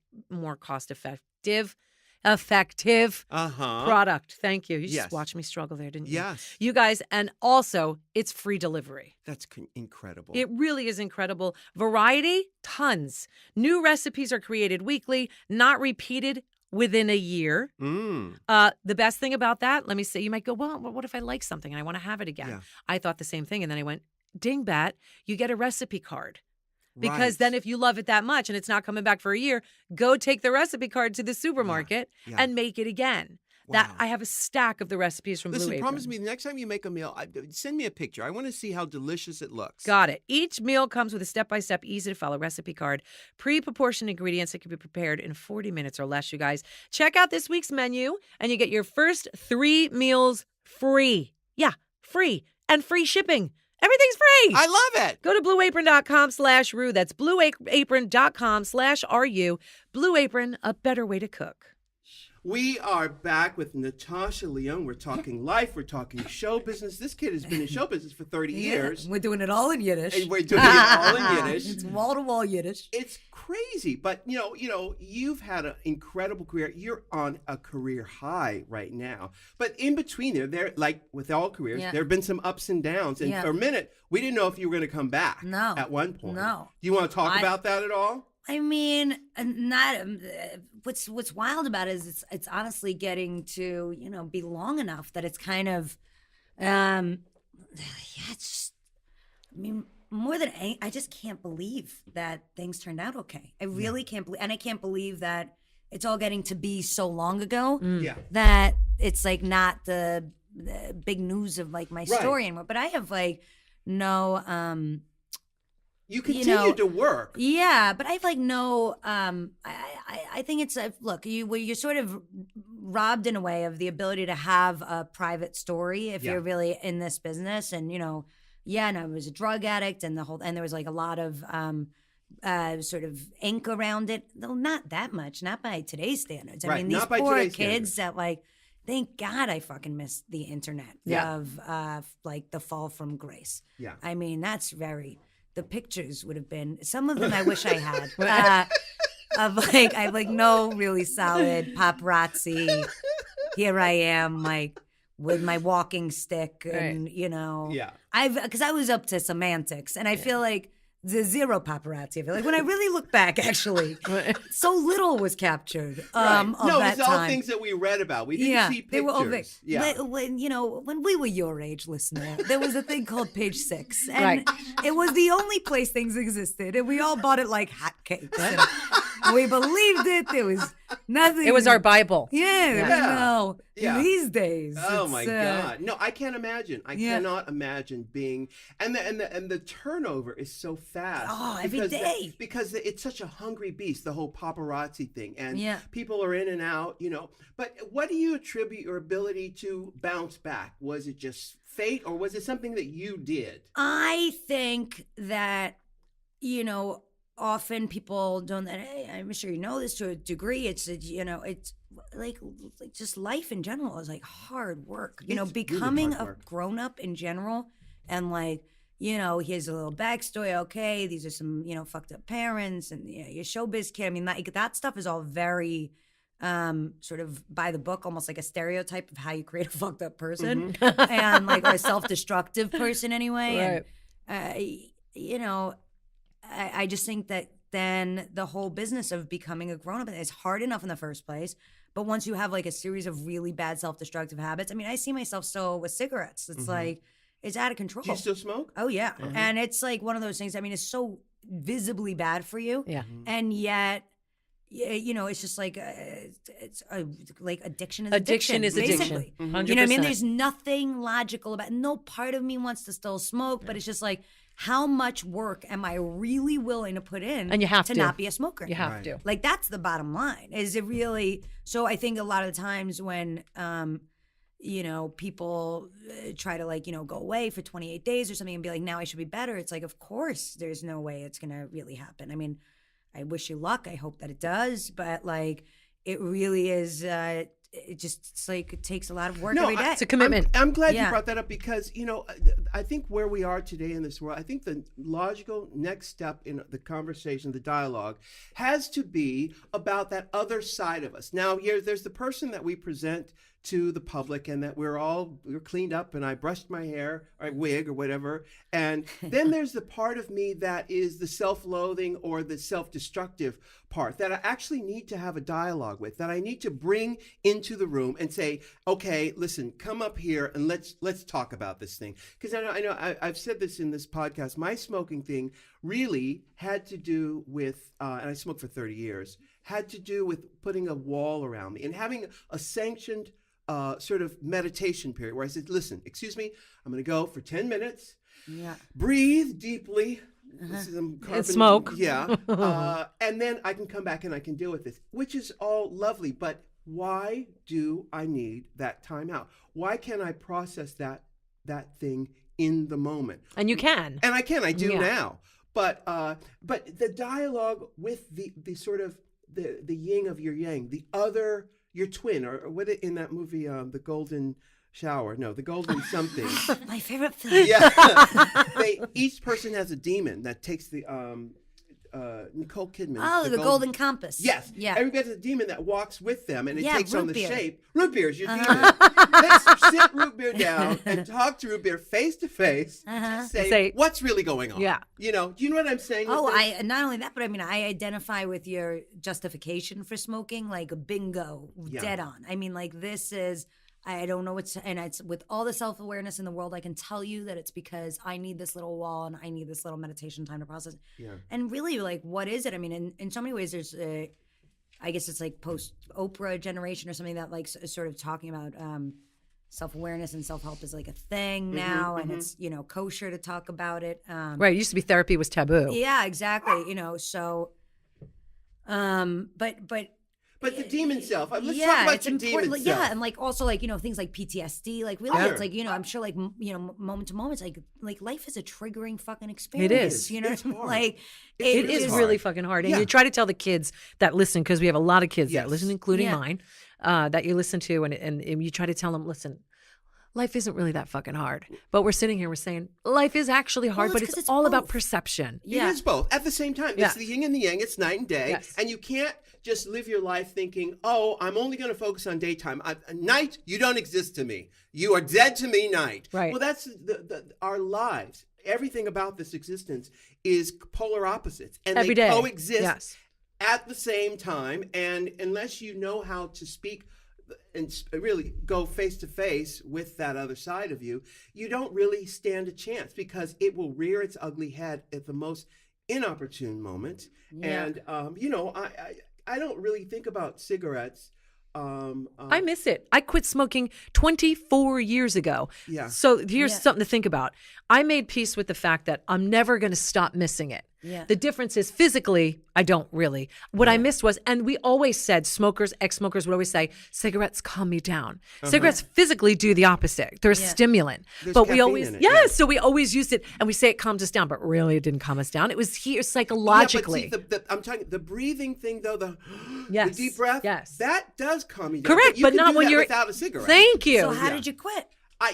product. Thank you. You just watched me struggle there, didn't you? Yes. You guys, and also it's free delivery. That's incredible. It really is incredible. Variety, tons. New recipes are created weekly, not repeated within a year. The best thing about that, let me say, you might go, well, what if I like something and I want to have it again? Yeah. I thought the same thing. And then I went, dingbat, you get a recipe card. Because then if you love it that much and it's not coming back for a year, go take the recipe card to the supermarket and make it again. Wow. That I have a stack of the recipes from Blue Apron. Listen, promise me the next time you make a meal, send me a picture. I want to see how delicious it looks. Got it. Each meal comes with a step-by-step, easy-to-follow recipe card, pre-proportioned ingredients that can be prepared in 40 minutes or less, you guys. Check out this week's menu, and you get your first 3 meals free. Yeah, free. And free shipping. Everything's free. I love it. Go to blueapron.com/Ru. That's blueapron.com/RU. Blue Apron, a better way to cook. We are back with Natasha Lyonne. We're talking life. We're talking show business. This kid has been in show business for 30 years. We're doing it all in Yiddish. And we're doing it all in Yiddish. It's wall-to-wall Yiddish. It's crazy. But, you've had an incredible career. You're on a career high right now. But in between there like with all careers, there have been some ups and downs. And for a minute, we didn't know if you were going to come back at one point. No. Do you want to talk about that at all? I mean, not. What's wild about it is it's honestly getting to be long enough that it's kind of, it's just. I mean, more than any, I just can't believe that things turned out okay. I really can't believe, and I can't believe that it's all getting to be so long ago. That it's like not the big news of like my story anymore. But I have like no. You continue to work. Yeah, but I've like no. I think it's look. You're sort of robbed in a way of the ability to have a private story if you're really in this business. And and I was a drug addict, and there was like a lot of sort of ink around it. Though not that much, not by today's standards. I mean, these poor kids that like. Thank God I fucking missed the internet of like the fall from grace. Yeah, I mean that's very. The pictures would have been some of them. I wish I had of like I have like no really solid paparazzi. Here I am like with my walking stick and because I was up to semantics and I feel like the zero paparazzi. I feel like when I really look back, actually, so little was captured. Of no, that it's all time. things that we read about. We didn't see pictures. They were all when we were your age, listener, there was a thing called Page 6, and it was the only place things existed, and we all bought it like hotcakes. We believed it. There was nothing. It was our Bible. These days. Oh my God! No, I can't imagine. I cannot imagine being and the turnover is so fast. Oh, every day because it's such a hungry beast. The whole paparazzi thing, and people are in and out. But what do you attribute your ability to bounce back? Was it just fate, or was it something that you did? I think that often people don't. Hey, I'm sure you know this to a degree. It's like just life in general is like hard work. You know, It's really becoming hard a work. grown up in general, and like, you know, here's a little backstory. Okay, these are some, you know, fucked up parents, and you know, your showbiz kid. I mean, that stuff is all very sort of by the book, almost like a stereotype of how you create a fucked up person, and like, or a self-destructive person anyway. Right. And you know, I just think that then the whole business of becoming a grown-up is hard enough in the first place. But once you have like a series of really bad self-destructive habits, I mean, I see myself still with cigarettes. It's like, it's out of control. Do you still smoke? Oh, yeah. And it's like one of those things, I mean, it's so visibly bad for you. Yeah. And yet, you know, it's just like, like addiction is Addiction is addiction. basically. 100%. You know what I mean? There's nothing logical about it. No part of me wants to still smoke, but it's just like, how much work am I really willing to put in And you have to. not be a smoker? You have to. Like, that's the bottom line. Is it really? So I think a lot of the times when, you know, people try to like, you know, go away for 28 days or something and be like, now I should be better. It's like, of course, there's no way it's going to really happen. I mean, I wish you luck. I hope that it does. But like, it really is, it's like, it takes a lot of work every day. It's a commitment. I'm glad you Yeah. brought that up because, you know, I think where we are today in this world, I think the logical next step in the conversation, the dialogue, has to be about that other side of us. Now, there's the person that we present to the public and that we're cleaned up and I brushed my hair or wig or whatever. And then there's the part of me that is the self-loathing or the self-destructive part that I actually need to have a dialogue with, that I need to bring into the room and say, okay, listen, come up here and let's talk about this thing. Because I've said this in this podcast, my smoking thing really had to do with, and I smoked for 30 years, had to do with putting a wall around me and having a sanctioned sort of meditation period where I said, listen, excuse me, I'm going to go for 10 minutes, breathe deeply, and smoke. Yeah. And then I can come back and I can deal with this, which is all lovely. But why do I need that time out? Why can't I process that thing in the moment? And you can. And I do now. But the dialogue with the sort of the yin of your yang, the other, your twin, or what in that movie, the Golden Shower, no, the Golden something. My favorite film. Yeah, each person has a demon that takes the Nicole Kidman. Oh, the Golden Compass. Yes. Yeah. Everybody has a demon that walks with them, and it takes root on the beer. shape. Root beer is your demon. Let's sit root beer down and talk to root beer face to face. Say what's really going on. Yeah. You know. Do you know what I'm saying? Oh, I not only that, but I mean, I identify with your justification for smoking, like bingo, dead on. I mean, like this is. I don't know and it's with all the self-awareness in the world, I can tell you that it's because I need this little wall and I need this little meditation time to process. Yeah. And really, like, what is it? I mean, in so many ways, there's I guess it's like post-Oprah generation or something that like is sort of talking about self-awareness and self-help is like a thing now, and it's, you know, kosher to talk about it. Right. It used to be therapy was taboo. Yeah, exactly. You know, so, But the demon self. Let's talk about it's your important. demon Like, self. yeah, and like also like, you know, things like PTSD. Like really, Sure. it's like, you know, I'm sure like you know, moment to moment, it's like life is a triggering fucking experience. It is. You know, It's hard. like It is hard. really fucking hard. And Yeah. you try to tell the kids that listen, because we have a lot of kids that Yes. listen, including Yeah. mine, that you listen to, and you try to tell them, listen, life isn't really that fucking hard. But we're sitting here, we're saying, life is actually hard, Well, but it's 'cause it's it's all about both. perception. It is both at the same time. Yeah. It's the yin and the yang. It's night and day. Yes. And you can't just live your life thinking, oh, I'm only going to focus on daytime. Night, you don't exist to me. You are dead to me, night. Right. Well, that's our lives. Everything about this existence is polar opposites. And Every they day. coexist Yes. at the same time. And unless you know how to speak and really go face to face with that other side of you, you don't really stand a chance, because it will rear its ugly head at the most inopportune moment. Yeah. And you know, I don't really think about cigarettes. I miss it. I quit smoking 24 years ago. Yeah. So here's something to think about. I made peace with the fact that I'm never going to stop missing it. Yeah. The difference is physically, I don't really. What I missed was, and we always said, smokers, ex-smokers would always say, cigarettes calm me down. Cigarettes physically do the opposite. They're a stimulant. There's but we caffeine always, in it, so we always used it, and we say it calms us down, but really it didn't calm us down. It was here psychologically. Yeah, but see, I'm talking the breathing thing though, the Yes. deep breath. Yes. That does calm you down. Correct, you but can not do when that you're without a cigarette. Thank you. So how did you quit?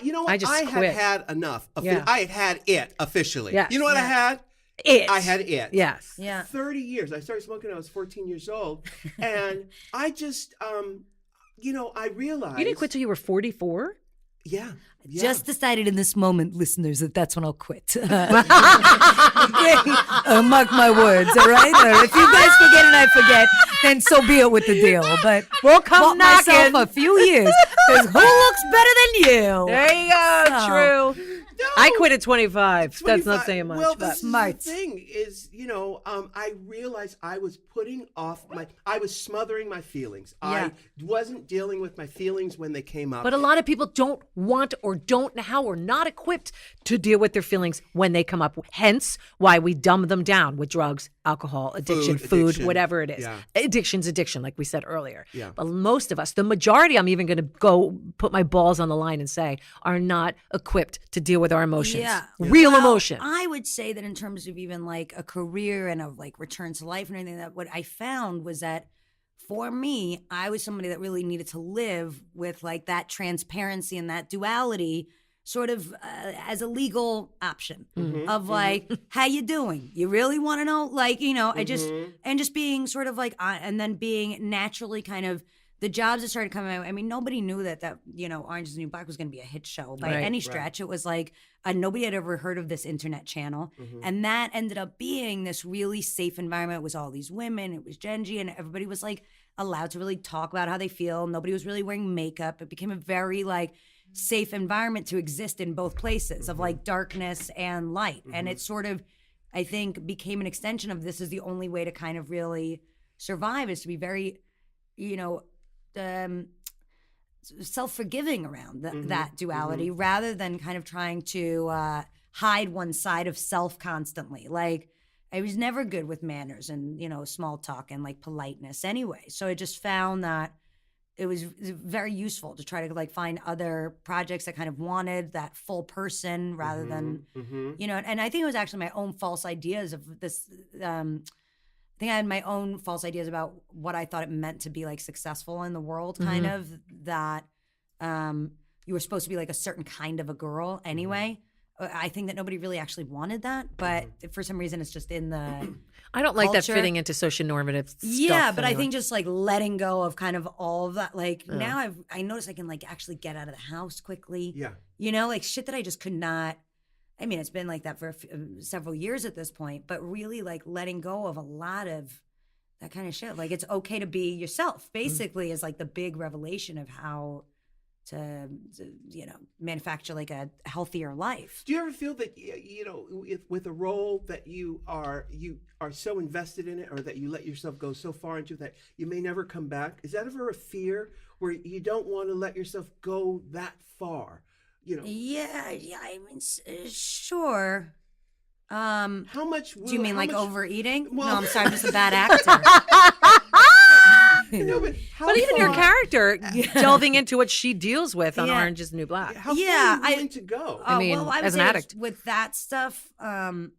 You know what? I just I quit. had enough. Yeah. I had it officially. Yes. You know what I had? I had it. Yes. Yeah. 30 years. I started smoking when I was 14 years old. And I just, I realized. You didn't quit till you were 44? Yeah. Just decided in this moment, listeners, that that's when I'll quit. Mark my words, all right? Or if you guys forget and I forget, then so be it with the deal. But We'll come bought knocking. myself a few years because who looks better than you? There you go. So- True. No. I quit at 25. That's 25. not saying much. Well, but this Smart. is the thing is, I realized I was putting off I was smothering my feelings. Yeah. I wasn't dealing with my feelings when they came up. But a lot of people don't want or don't know how or not equipped to deal with their feelings when they come up. Hence why we dumb them down with drugs, alcohol, addiction, food, addiction. whatever it is. Yeah. Addiction's addiction, like we said earlier. Yeah. But most of us, the majority, I'm even going to go put my balls on the line and say, are not equipped to deal with our emotions. Yeah. Real Well, emotion. I would say that in terms of even like a career and of like return to life and everything, that what I found was that for me, I was somebody that really needed to live with like that transparency and that duality sort of as a legal option of like, how you doing? You really want to know? Like, I just, and just being sort of like, and then being naturally kind of, the jobs that started coming out, I mean, nobody knew that Orange is the New Black was going to be a hit show by any stretch. It was like nobody had ever heard of this internet channel. And that ended up being this really safe environment. It was all these women. It was Genji. And everybody was like allowed to really talk about how they feel. Nobody was really wearing makeup. It became a very like safe environment to exist in both places of like darkness and light. And it sort of, I think, became an extension of this is the only way to kind of really survive is to be very, self-forgiving around that duality rather than kind of trying to hide one side of self constantly. Like I was never good with manners and, small talk and like politeness anyway. So I just found that it was very useful to try to like find other projects that kind of wanted that full person rather than, and I think it was actually my own false ideas of this, I think I had my own false ideas about what I thought it meant to be like successful in the world, kind of that you were supposed to be like a certain kind of a girl anyway. I think that nobody really actually wanted that, but for some reason it's just in the I don't like that culture. fitting into socio-normative stuff. Yeah, but I anyway. think just like letting go of kind of all of that, like now I notice I can like actually get out of the house quickly. Yeah. Like shit that I just could not. I mean, it's been like that for several years at this point, but really like letting go of a lot of that kind of shit. Like it's okay to be yourself, basically, is like the big revelation of how to manufacture like a healthier life. Do you ever feel that with a role that you are so invested in it, or that you let yourself go so far into that you may never come back? Is that ever a fear where you don't want to let yourself go that far? Yeah. I mean, sure. How much? Do you mean like overeating? Well- No, I'm sorry, I'm just a bad actor. No, but But even your character delving into what she deals with on Yeah. Orange is the New Black. How far Yeah, are you willing to go? I mean, well, I would as an say addict. with that stuff, anyway,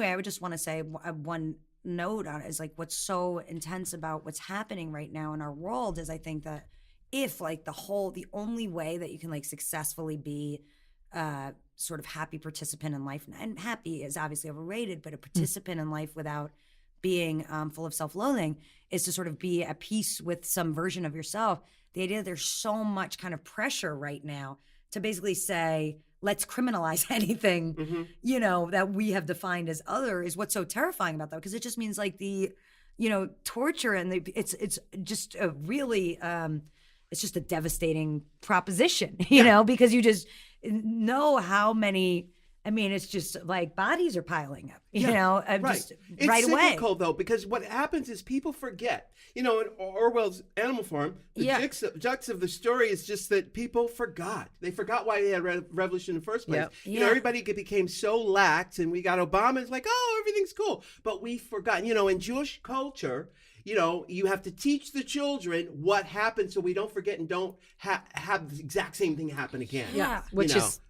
I would just want to say one note on it is like what's so intense about what's happening right now in our world is I think that if like the only way that you can like successfully be sort of happy participant in life, and happy is obviously overrated, but a participant in life without being full of self-loathing is to sort of be at peace with some version of yourself. The idea that there's so much kind of pressure right now to basically say, let's criminalize anything, that we have defined as other is what's so terrifying about that. Because it just means like the, torture and it's just a really, it's just a devastating proposition, because you just know how many I mean, it's just like bodies are piling up, you know, just it's right away. It's cyclical, though, because what happens is people forget. You know, in Orwell's Animal Farm, the jux of the story is just that people forgot. They forgot why they had revolution in the first place. You know, everybody became so lax, and we got Obama. It's like, oh, everything's cool. But we forgot. You know, in Jewish culture, you know, you have to teach the children what happened so we don't forget and don't have the exact same thing happen again. Yeah, which is...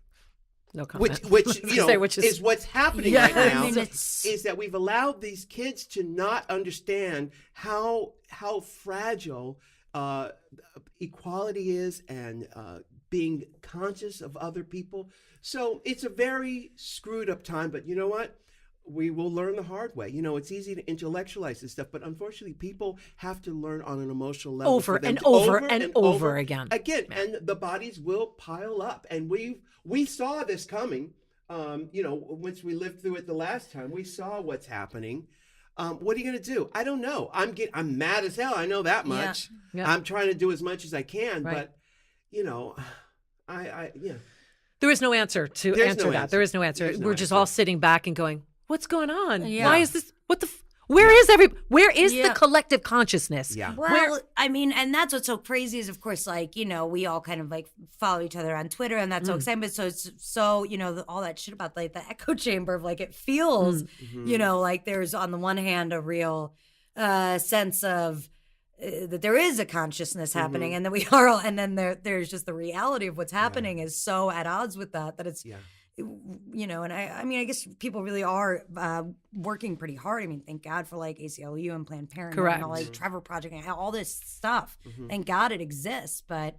No comment. Which you know, is what's happening right now. I mean, is that we've allowed these kids to not understand how fragile equality is and being conscious of other people. So it's a very screwed up time. But you know what? We will learn the hard way. You know, it's easy to intellectualize this stuff, but unfortunately, people have to learn on an emotional level over and over again. And the bodies will pile up. And we saw this coming. You know, once we lived through it the last time, we saw what's happening. What are you going to do? I don't know. I'm mad as hell. I know that much. Yeah. I'm trying to do as much as I can, but you know, There is no answer to answer that. There is no answer. We're just all sitting back and going, what's going on? Yeah. Why is this? Where is the collective consciousness? Yeah. Well, I mean, and that's what's so crazy is, of course, like, you know, we all kind of like follow each other on Twitter, and that's so exciting. But so you know, all that shit about like the echo chamber of like, it feels, you know, like there's on the one hand a real sense of that there is a consciousness happening, and that we are all, and then there's just the reality of what's happening is so at odds with that it's. Yeah. You know, and I mean, I guess people really are working pretty hard. I mean, thank God for like ACLU and Planned Parenthood and all like Trevor Project and all this stuff. Thank God it exists. But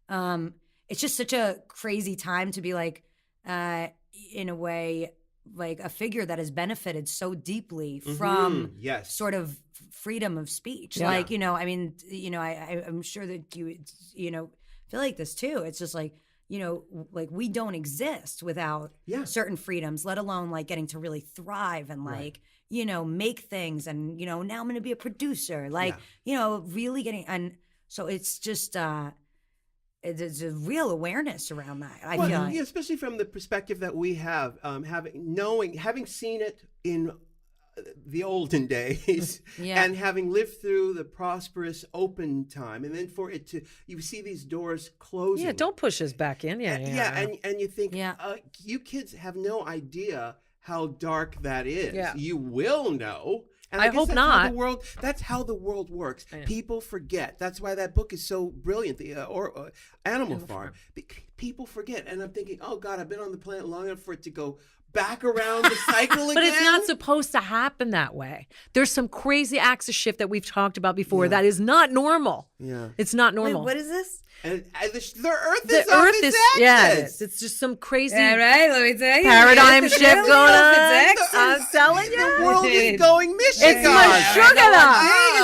it's just such a crazy time to be like, in a way, like a figure that has benefited so deeply from sort of freedom of speech. Yeah. Like, you know, I mean, you know, I'm sure that you know, feel like this too. It's just like, you know, like we don't exist without certain freedoms, let alone like getting to really thrive and like, you know, make things. And, you know, now I'm going to be a producer, like, you know, really getting, and so it's just, there's a real awareness around that. I feel like. Yeah, especially from the perspective that we have, having seen it in the olden days and having lived through the prosperous open time, and then for it to, you see these doors closing. Yeah, don't push us back in. And you think, you kids have no idea how dark that is. Yeah. You will know. And I hope not. That's how the world works. People forget. That's why that book is so brilliant. The Animal Farm. People forget, and I'm thinking, oh God, I've been on the planet long enough for it to go back around the cycle again. But it's not supposed to happen that way. There's some crazy axis shift that we've talked about before that is not normal. Yeah, it's not normal. Wait, what is this? And the Earth is off its axis. Yeah, it's just some crazy let me tell you, paradigm shift going on. I'm telling you, the world is going Michigan. It's my sugar.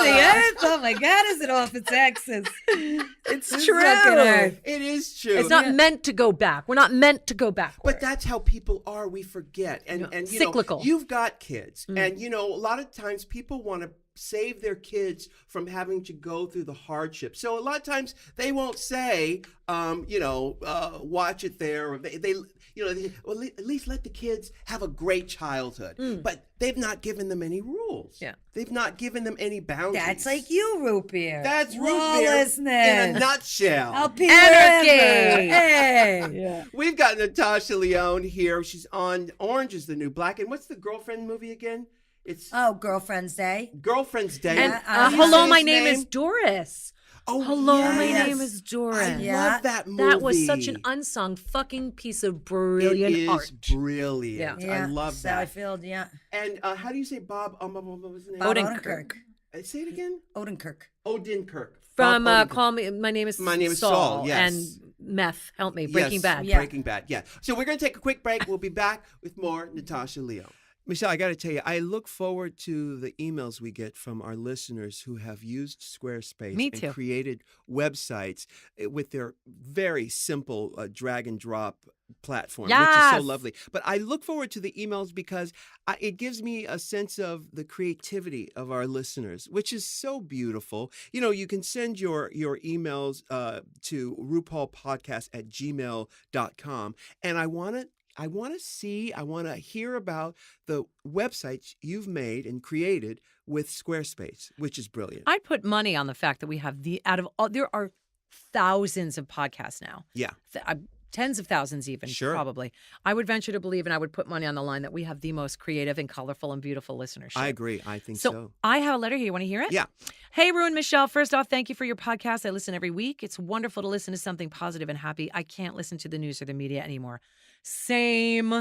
The Earth, oh my God, is it off its axis? It's true. It is true. It's not meant to go back. We're not meant to go backward. But that's how people are. We forget. And you cyclical. know, you've got kids, and you know, a lot of times people want to save their kids from having to go through the hardship. So a lot of times they won't say, watch it there, or they well, at least let the kids have a great childhood. But they've not given them any rules. Yeah, they've not given them any boundaries. That's like you, Root Beer. That's Root Beer in a nutshell. Anarchy. Hey. Yeah. We've got Natasha Lyonne here. She's on Orange is the New Black. And what's the girlfriend movie again? It's Girlfriend's Day. Girlfriend's Day. And hello, my name is Doris. Oh, hello, my name is Doris. I love that movie. That was such an unsung fucking piece of brilliant art. It is brilliant. Yeah. I love that. Sally Field, yeah. And how do you say Bob? What was his name? Bob Odenkirk. Say it again. Odenkirk. From Call Me. My name is Saul. Yes. And Meth. Help me. Breaking Bad. Yeah. Breaking Bad. Yeah. So we're going to take a quick break. We'll be back with more Natasha Lyonne. Michelle, I got to tell you, I look forward to the emails we get from our listeners who have used Squarespace and created websites with their very simple drag and drop platform, which is so lovely. But I look forward to the emails because it gives me a sense of the creativity of our listeners, which is so beautiful. You know, you can send your emails to RuPaulPodcast@gmail.com. And I want to to hear about the websites you've made and created with Squarespace, which is brilliant. I'd put money on the fact that we have there are thousands of podcasts now. Yeah. Tens of thousands even, Sure. Probably. I would venture to believe, and I would put money on the line, that we have the most creative and colorful and beautiful listenership. I agree. I think so. I have a letter here. You want to hear it? Yeah. Hey, Ru and Michelle. First off, thank you for your podcast. I listen every week. It's wonderful to listen to something positive and happy. I can't listen to the news or the media anymore. Same.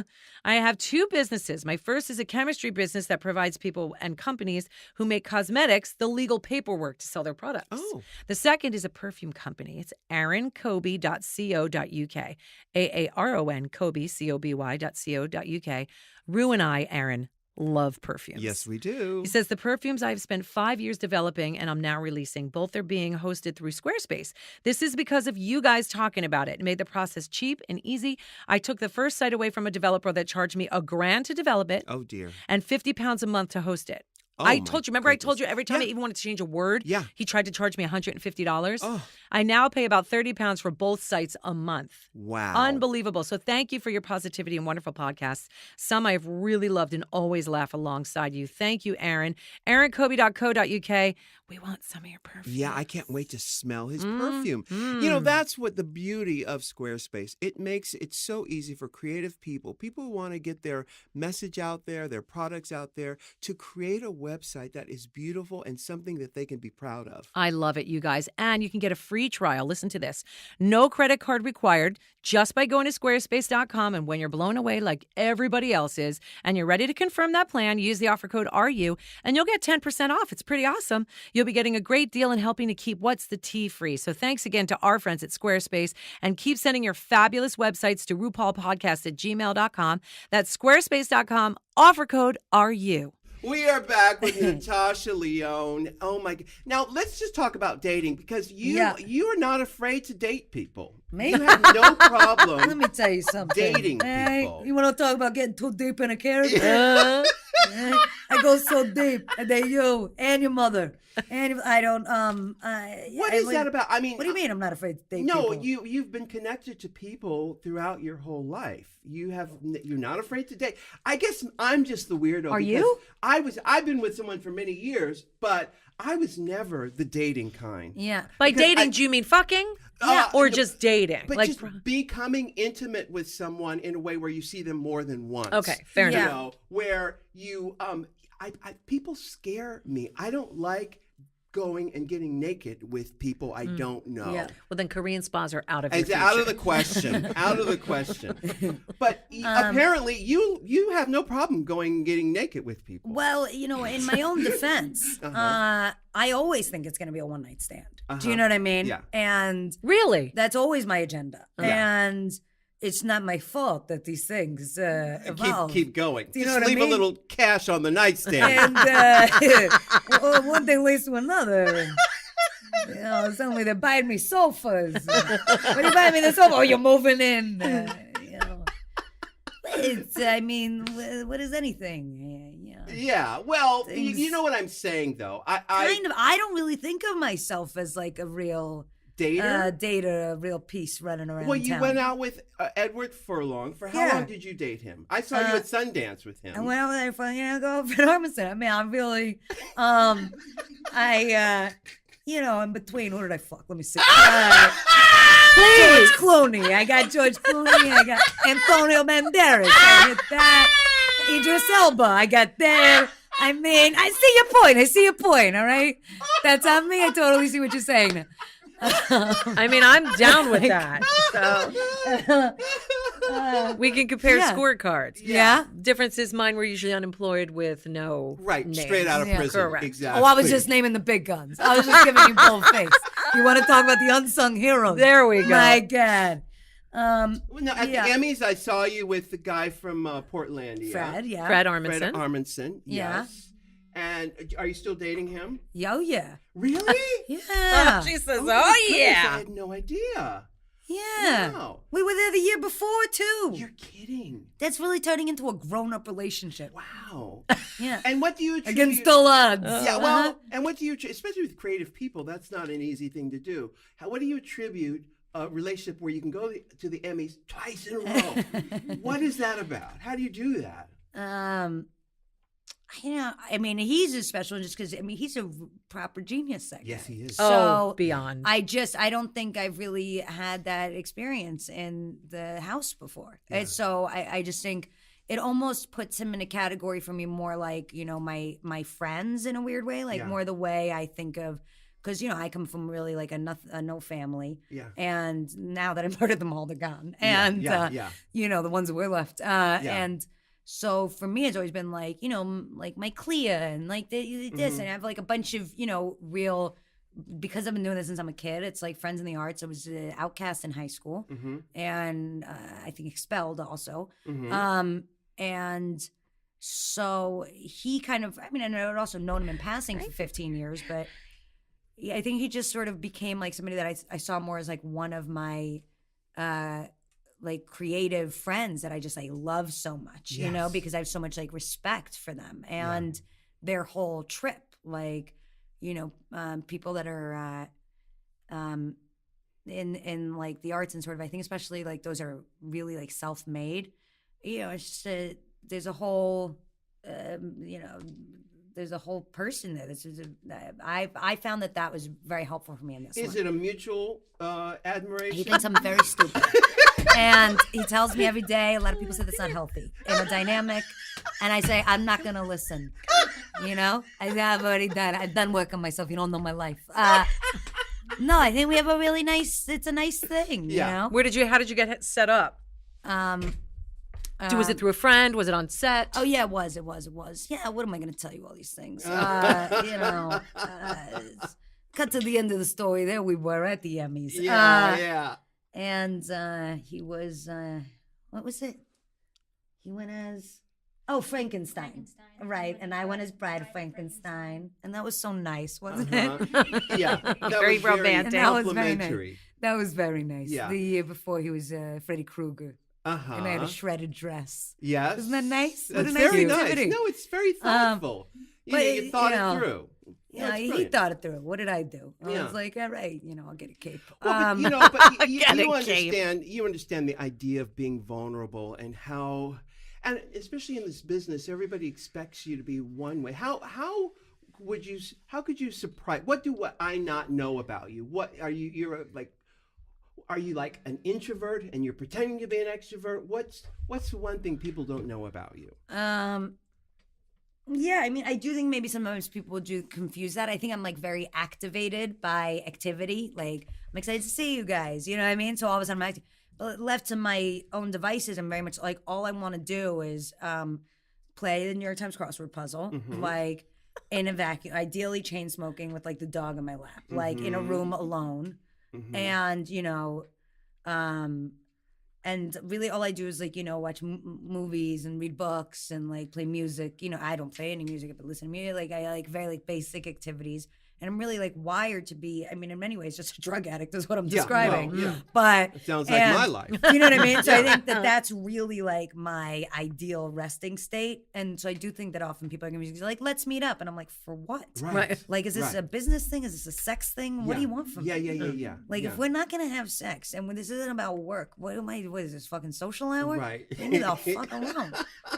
I have 2 businesses. My first is a chemistry business that provides people and companies who make cosmetics the legal paperwork to sell their products. Oh. The second is a perfume company. It's aaroncoby.co.uk. AARON Coby, COBY.co.uk. Ru and I, Aaron, love perfumes. Yes, we do. He says, the perfumes I've spent 5 years developing and I'm now releasing. Both are being hosted through Squarespace. This is because of you guys talking about it. It made the process cheap and easy. I took the first site away from a developer that charged me $1,000 to develop it. Oh, dear. And £50 a month to host it. Oh, I told you, remember I told you goodness. every time I Yeah. even wanted to change a word, Yeah. he tried to charge me $150. Oh. I now pay about £30 for both sites a month. Wow. Unbelievable. So thank you for your positivity and wonderful podcasts. Some I've really loved and always laugh alongside you. Thank you, Aaron. aaroncoby.co.uk. We want some of your perfume. Yeah, I can't wait to smell his perfume. You know, that's what the beauty of Squarespace. It makes it so easy for creative people who want to get their message out there, their products out there, to create a website that is beautiful and something that they can be proud of. I love it, you guys. And you can get a free trial. Listen to this. No credit card required, just by going to squarespace.com. And when you're blown away like everybody else is, and you're ready to confirm that plan, use the offer code RU, and you'll get 10% off. It's pretty awesome. You'll be getting a great deal and helping to keep What's the Tea free. So thanks again to our friends at Squarespace, and keep sending your fabulous websites to RuPaulPodcast@gmail.com. That's squarespace.com, offer code RU. We are back with Natasha Lyonne. Oh my God! Now let's just talk about dating, because you are not afraid to date people. Me? You have no problem. Let me tell you something. Dating people. You want to talk about getting too deep in a character? I go so deep. And then you and your mother. And I don't. What is that about? I mean, what do you mean? I'm not afraid to date no, people? you've been connected to people throughout your whole life. You're not afraid to date. I guess I'm just the weirdo. Are because you? I've been with someone for many years, but I was never the dating kind. Yeah. By Because dating, do you mean fucking? Yeah. Or just dating? But like, just becoming intimate with someone in a way where you see them more than once. Okay, fair You enough. know, where you people scare me. I don't like going and getting naked with people I don't know. Yeah. Well, then Korean spas are out of your It's out future. of the question. Out of the question. But apparently, you have no problem going and getting naked with people. Well, you know, in my own defense, I always think it's going to be a one-night stand. Do you know what I mean? Yeah. And Really? that's always my agenda. And it's not my fault that these things evolve. Keep going. Do you know Just what I leave mean? a little cash on the nightstand. And well, one thing leads to another. You know, suddenly they're buying me sofas. What are you buying me the sofa? Oh, you're moving in. You know. It's, I mean, what is anything? Yeah. Well, Things- you know what I'm saying, though. I I don't really think of myself as like a real dater. a real piece running around Well, you town. went out with Edward Furlong. For how Yeah. long did you date him? I saw you at Sundance with him. I went out there for, go for Armistead. I mean, I'm really, in between, who did I fuck? Let me see. George Clooney. I got George Clooney. I got Antonio Banderas. I hit that. Idris Elba. I got there. I mean, I see your point. All right. That's on me. I totally see what you're saying. I mean, I'm down with that. So we can compare scorecards. Yeah. Difference is mine were usually unemployed with no names. Straight out of prison. Correct. Exactly. Oh, I was just naming the big guns. I was just giving you bold face. You want to talk about the unsung heroes? There we go. My God. Well, no, at the Emmys, I saw you with the guy from Portlandia. Fred, yeah. Fred Fred Armisen. Armisen. Yeah. Yes. And are you still dating him? Yo, yeah. Really? Yeah. She says, my goodness, I had no idea. Yeah. Wow. We were there the year before, too. You're kidding. That's really turning into a grown-up relationship. Wow. Yeah. And what do you attribute? Against all odds. Yeah, well, and what do you, especially with creative people, that's not an easy thing to do. What do you attribute a relationship where you can go to the Emmys twice in a row. What is that about? How do you do that? I mean, he's a special just because, I mean, he's a proper genius, that guy. Yes, he is. So beyond. I don't think I've really had that experience in the house before. Yeah. And so I just think it almost puts him in a category for me more like, my friends in a weird way, like more the way I think of, because, I come from really like a no family. Yeah. And now that I've murdered them all, they're gone. And, the ones that were left. And so for me, it's always been like, like my Clea and like this. And I have like a bunch of, real, because I've been doing this since I'm a kid, it's like friends in the arts. I was an outcast in high school and I think expelled also. And so he kind of, I mean, I had also known him in passing for 15 years, but I think he just sort of became like somebody that I saw more as like one of my like creative friends that I just like love so much, because I have so much like respect for them and their whole trip. Like, people that are in like the arts and sort of, I think especially like those are really like self-made. It's just there's a whole, there's a whole person there. I found that was very helpful for me in this. Is it a mutual admiration? He thinks I'm very stupid. And he tells me every day, a lot of people say that's not healthy in a dynamic. And I say, I'm not going to listen. I've already done. I've done work on myself. You don't know my life. No, I think we have it's a nice thing, you know? How did you get set up? Was it through a friend? Was it on set? Oh, yeah, it was. Yeah, what am I going to tell you all these things? Cut to the end of the story. There we were at the Emmys. Yeah. And he was, what was it? He went as, Frankenstein. Right, and I went as Bride of Frankenstein. And that was so nice, wasn't it? Yeah. Very romantic. That was very nice. That was very nice. Yeah. The year before he was Freddy Krueger. And I had a shredded dress. Yes. Isn't that nice? That's very nice. No, it's very thoughtful. You thought it through. Yeah, he thought it through. What did I do? I was like, all right, I'll get a cape. Well, but you understand. You understand the idea of being vulnerable and how, and especially in this business, everybody expects you to be one way. How could you surprise? What do I not know about you? What are you? Are you like an introvert and you're pretending to be an extrovert? What's the one thing people don't know about you? Yeah, I mean, I do think maybe sometimes people do confuse that. I think I'm like very activated by activity. Like, I'm excited to see you guys. You know what I mean? So all of a sudden I'm active. But left to my own devices, I'm very much like, all I want to do is play the New York Times crossword puzzle, like in a vacuum, ideally chain smoking with like the dog in my lap, like in a room alone. And, and really all I do is like, watch movies and read books and like play music. I don't play any music, but listen to music. Like I like very like basic activities. And I'm really like wired to be, I mean, in many ways, just a drug addict is what I'm describing. Well, But it sounds like my life. You know what I mean? So I think that's really like my ideal resting state. And so I do think that often people are going to be like, let's meet up. And I'm like, for what? Right. Like, is this a business thing? Is this a sex thing? What do you want from me? Yeah. Like, if we're not going to have sex and when this isn't about work, what is this, fucking social hour? Right. Leave me the fuck alone.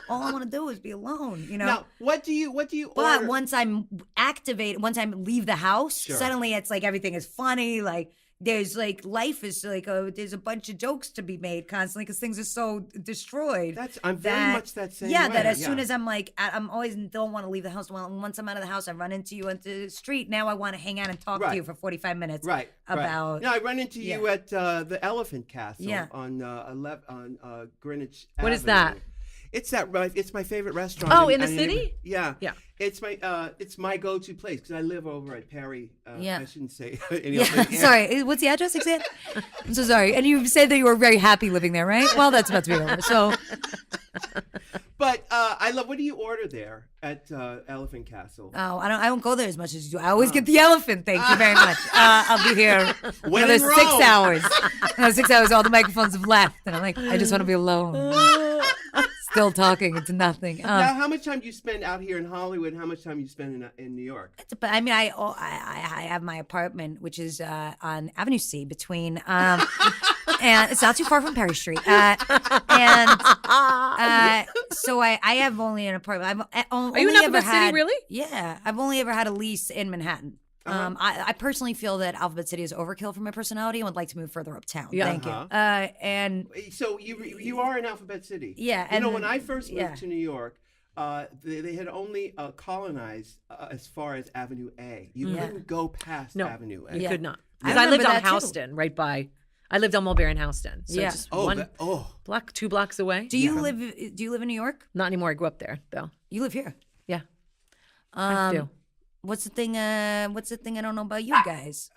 All I want to do is be alone, Now, what do you But order? once I'm activated, once I leave the house, Sure. suddenly it's like everything is funny. Like there's like life is like there's a bunch of jokes to be made constantly because things are so destroyed. I'm very much that same way. That as soon as I'm like I'm always don't want to leave the house. Well, once I'm out of the house, I run into you on the street. Now I want to hang out and talk to you for 45 minutes. Right. About. No, I run into you at the Elephant Castle on Greenwich. What is that? It's my favorite restaurant. Oh, in the city? Yeah. It's my go-to place because I live over at Perry. I shouldn't say. Sorry, what's the address again? I'm so sorry. And you said that you were very happy living there, right? Well, that's about to be over. So. But I love. What do you order there at Elephant Castle? Oh, I don't go there as much as you do. I always get the elephant. Thank you very much. I'll be here another 6 hours. Another 6 hours. All the microphones have left, and I'm like, I just want to be alone. Still talking. It's nothing. Now, how much time do you spend out here in Hollywood? How much time do you spend in New York? But I mean, I have my apartment, which is on Avenue C between, and it's not too far from Perry Street. So I have only an apartment. Are you in Alphabet City, really? Yeah, I've only ever had a lease in Manhattan. I personally feel that Alphabet City is overkill for my personality and would like to move further uptown. Yeah. Thank you. And so you are in Alphabet City. Yeah. You know, when I first moved to New York, they had only colonized as far as Avenue A. You couldn't go past Avenue A. You could not. Because I lived on Houston, right by. I lived on Mulberry and Houston. So just block, 2 blocks away. Do you live in New York? Not anymore. I grew up there, though. You live here? Yeah. I do. What's the thing I don't know about you guys?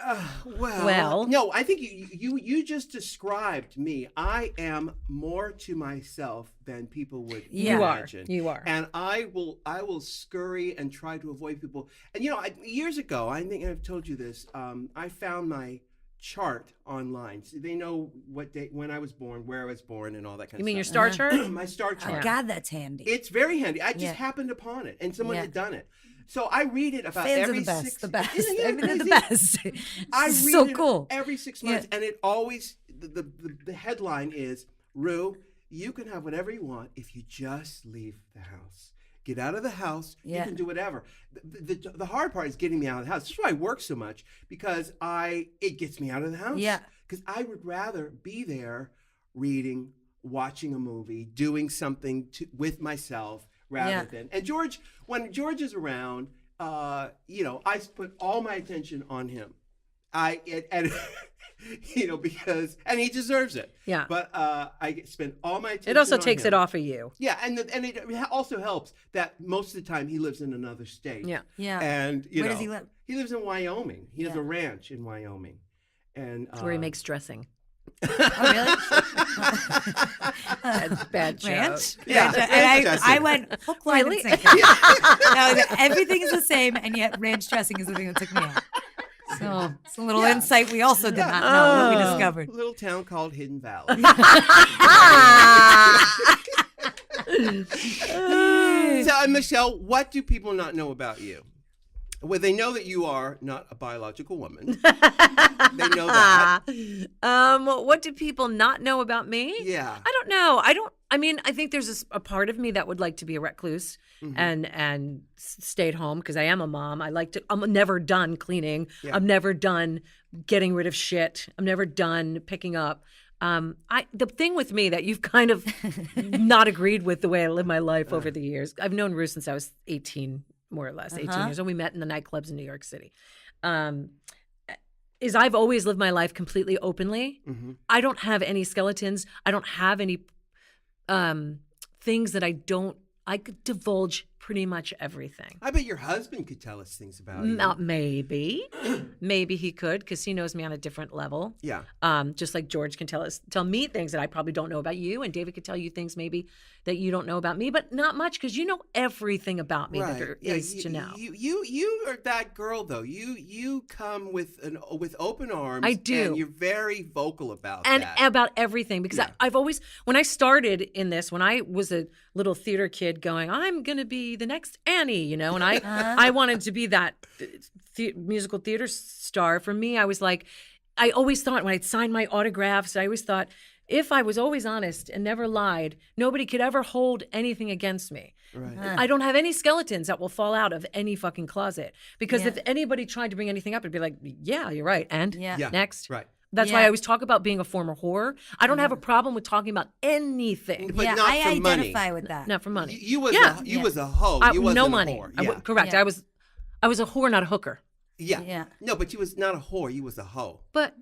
Well, no, I think you just described me. I am more to myself than people would imagine. You are. And I will scurry and try to avoid people. And years ago, I think I've told you this, I found my chart online. So they know what date, when I was born, where I was born, and all that kind of stuff. You mean your star chart? My star chart. Oh, God, that's handy. It's very handy. I just happened upon it, and someone had done it. So I read it about every the best, 6 the best. Isn't I mean, they're the crazy? best. I read so it cool. every 6 months, and it always the headline is, Ru, you can have whatever you want if you just leave the house. Get out of the house. You can do whatever. The hard part is getting me out of the house. That's why I work so much, because it gets me out of the house. Yeah. Because I would rather be there reading, watching a movie, doing something with myself rather than. And when George is around, I put all my attention on him. Because he deserves it. Yeah. But I spend all my attention. It also on takes him. it off of you. Yeah, and it also helps that most of the time he lives in another state. Yeah. Yeah. And where does he live? He lives in Wyoming. He has a ranch in Wyoming, and where he makes dressing. Oh, really? That's bad joke. Ranch? Yeah. And I went, hook, line, and sinker. No, everything is the same, and yet ranch dressing is the thing that took me out. So it's a little insight we also did not know that we discovered. A little town called Hidden Valley. So, Michelle, what do people not know about you? Well, they know that you are not a biological woman. They know that. What do people not know about me? Yeah. I don't know. I think there's a part of me that would like to be a recluse and stay at home, because I am a mom. I'm never done cleaning. Yeah. I'm never done getting rid of shit. I'm never done picking up. The thing with me that you've kind of not agreed with the way I live my life over the years. I've known Ru since I was 18, more or less, 18 years old. We met in the nightclubs in New York City. Is I've always lived my life completely openly. Mm-hmm. I don't have any skeletons. I don't have any things that I could divulge pretty much everything. I bet your husband could tell us things about you. Maybe. Maybe he could, because he knows me on a different level. Yeah. Just like George can tell me things that I probably don't know about you, and David could tell you things maybe that you don't know about me, but not much, because you know everything about me that there is to know. You are that girl, though. You come with open arms. I do. And you're very vocal about and that. about everything, because I've always, when I started in this, when I was a little theater kid going, I'm going to be the next Annie, and I wanted to be that musical theater star. For me, I was like, I always thought when I'd sign my autographs, I always thought, if I was always honest and never lied, nobody could ever hold anything against me. Right. I don't have any skeletons that will fall out of any fucking closet. Because if anybody tried to bring anything up, it'd be like, yeah, you're right. And next. Right. That's why I always talk about being a former whore. I don't have a problem with talking about anything. But not I for money. identify with that. Not for money. You was a hoe. You wasn't no a money. whore. Yeah. Correct. Yeah. I was a whore, not a hooker. Yeah. No, but you was not a whore. You was a hoe. But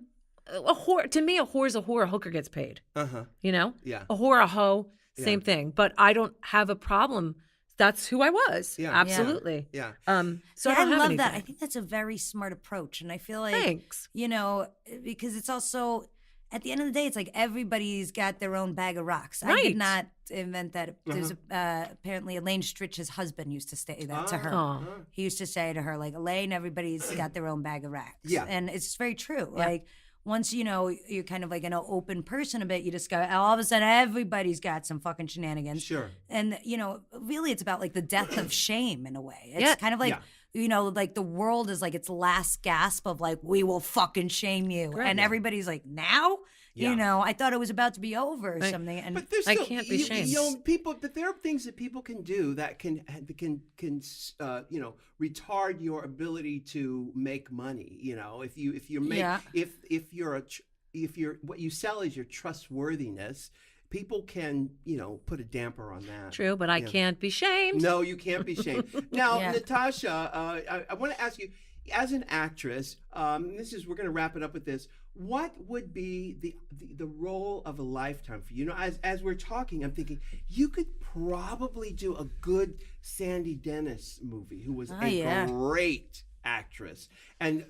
a whore, to me, a whore is a whore. A hooker gets paid. Uh-huh. Yeah. A whore, a hoe, same thing. But I don't have a problem. That's who I was. Yeah. Absolutely. Yeah. So I love that. I think that's a very smart approach. And I feel like, thanks. Because it's also, at the end of the day, it's like everybody's got their own bag of rocks. Right. I did not invent that. There's apparently Elaine Stritch's husband used to say that to her. He used to say to her, like, Elaine, everybody's got their own bag of rocks. Yeah. And it's very true. Yeah. Like, once you're kind of like an open person a bit, you discover all of a sudden everybody's got some fucking shenanigans. Sure. And really, it's about like the death of shame in a way. It's kind of like. Like the world is like its last gasp of like, we will fucking shame you. Correct. And everybody's like, now? Yeah. I thought it was about to be over or something. And but there's still, I can't be shamed. But there are things that people can do that can retard your ability to make money. If what you sell is your trustworthiness, people can, put a damper on that. True, but I can't be shamed. No, you can't be shamed. Now, Natasha, I want to ask you, as an actress, we're going to wrap it up with this. What would be the role of a lifetime for you? As we're talking, I'm thinking you could probably do a good Sandy Dennis movie, who was a great actress, and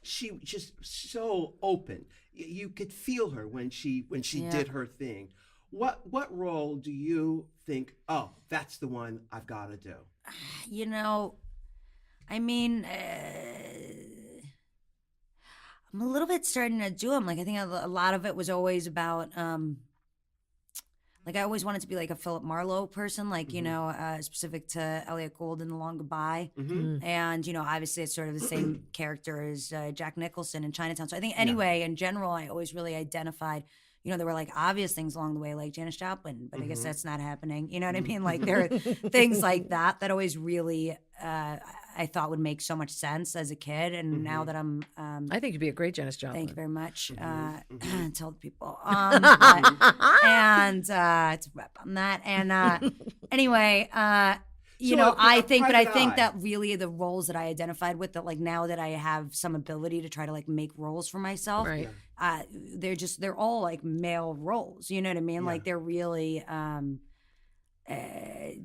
she just so open. You could feel her when she did her thing. What role do you think? Oh, that's the one I've got to do. I'm a little bit starting to do them. Like I think a lot of it was always about. Like I always wanted to be like a Philip Marlowe person, like specific to Elliot Gould in The Long Goodbye, and obviously it's sort of the same character as Jack Nicholson in Chinatown. So I think anyway, in general, I always really identified. There were like obvious things along the way, like Janis Joplin, but I guess that's not happening. You know what I mean? Like there are things like that always really I thought would make so much sense as a kid, and now that I'm, I think you'd be a great Janis Joplin. Thank you very much. Tell the people, and to wrap on that. And anyway, I think that really the roles that I identified with, that like now that I have some ability to try to like make roles for myself, right? They're all like male roles. You know what I mean? Yeah. Like they're really.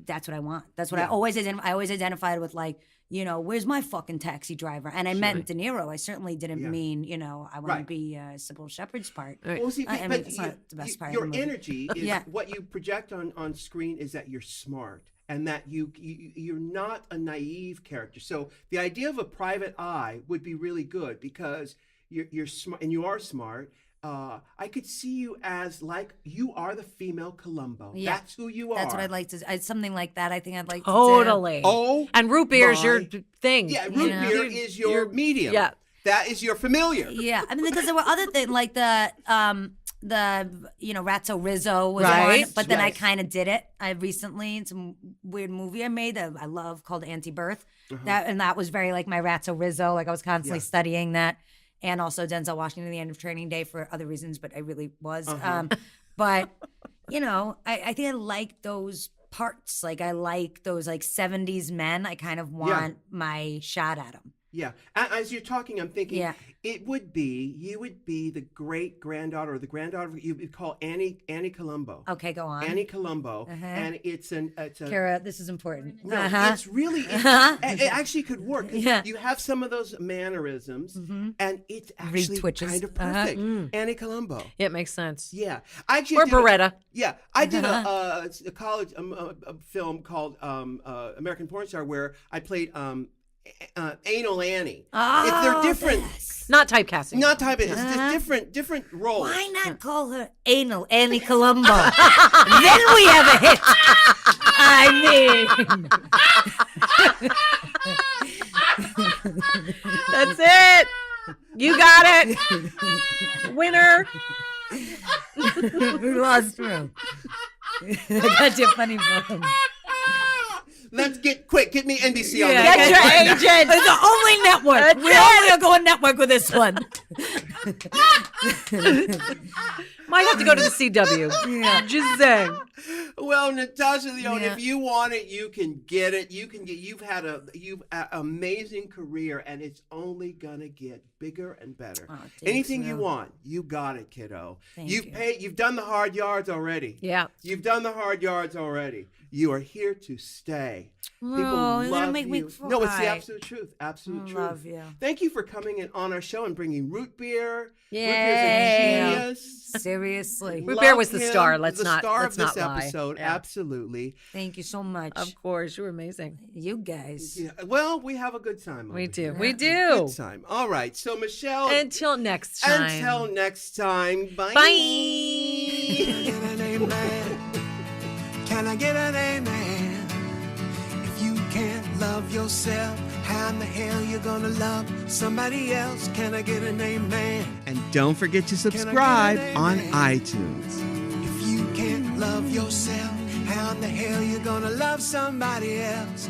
That's what I want. That's what I always identified with, like, where's my fucking taxi driver? And I meant De Niro. I certainly didn't mean, I want to be Sybil Shepherd's part. Right. Well, see, I mean, it's not the best part. Your energy is what you project on screen is that you're smart and that you're not a naive character. So the idea of a private eye would be really good because you're smart and you are smart. I could see you as like you are the female Columbo. Yeah. That's who you are. That's what I'd like to. Something like that. I think I'd like to totally. do. Oh, and root beer is your thing. Yeah, root beer is your medium. Yeah, that is your familiar. Yeah, I mean because there were other things like the Ratso Rizzo was right. on, but then I kind of did it. I recently in some weird movie I made that I love called Anti-Birth. That was very like my Ratso Rizzo. Like I was constantly studying that. And also Denzel Washington at the end of Training Day for other reasons, but I really was. But, I think I like those parts. Like I like those like 70s men. I kind of want my shot at them. Yeah. As you're talking, I'm thinking you would be the great granddaughter or the granddaughter you would call Annie Columbo. Okay, go on. Annie Columbo. And it's a Kara, this is important. No, it's really it actually could work. Yeah. You have some of those mannerisms and it's actually kind of perfect. Annie Columbo. It makes sense. Yeah. Or Beretta. I did a college a film called American Porn Star where I played Anal Annie. They're different. Not typecasting. Not typecasting. It's just different roles. Why not call her Anal Annie Columbo? Then we have a hit. I mean. That's it. You got it. Winner. We lost room. I got you funny bone. Let's get me NBC on that. Get your agent. It's the only network. We're only going network with this one. Might have to go to the CW. Yeah. Just saying. Well, Natasha Lyonne, if you want it, you can get it. You've had an amazing career, and it's only gonna get bigger and better. Oh, anything you want, you got it, kiddo. You've done the hard yards already. Yeah. You've done the hard yards already. You are here to stay. People love you. No, it's the absolute truth. Absolute truth. Love you. Thank you for coming in on our show and bringing root beer. Yay. Root beer's a genius. Seriously. Root beer was the star. Let's the not star let's of this not lie. episode. episode. Yeah. Absolutely. Thank you so much. Of course, you're amazing. You guys. Yeah, well, we have a good time. We over do. here. We do. Good time. All right. So, Michelle. Until next time. Until next time. Bye. Can I get an amen? If you can't love yourself, how in the hell you gonna love somebody else? Can I get an amen? And don't forget to subscribe on iTunes. If you can't love yourself, how in the hell you gonna love somebody else?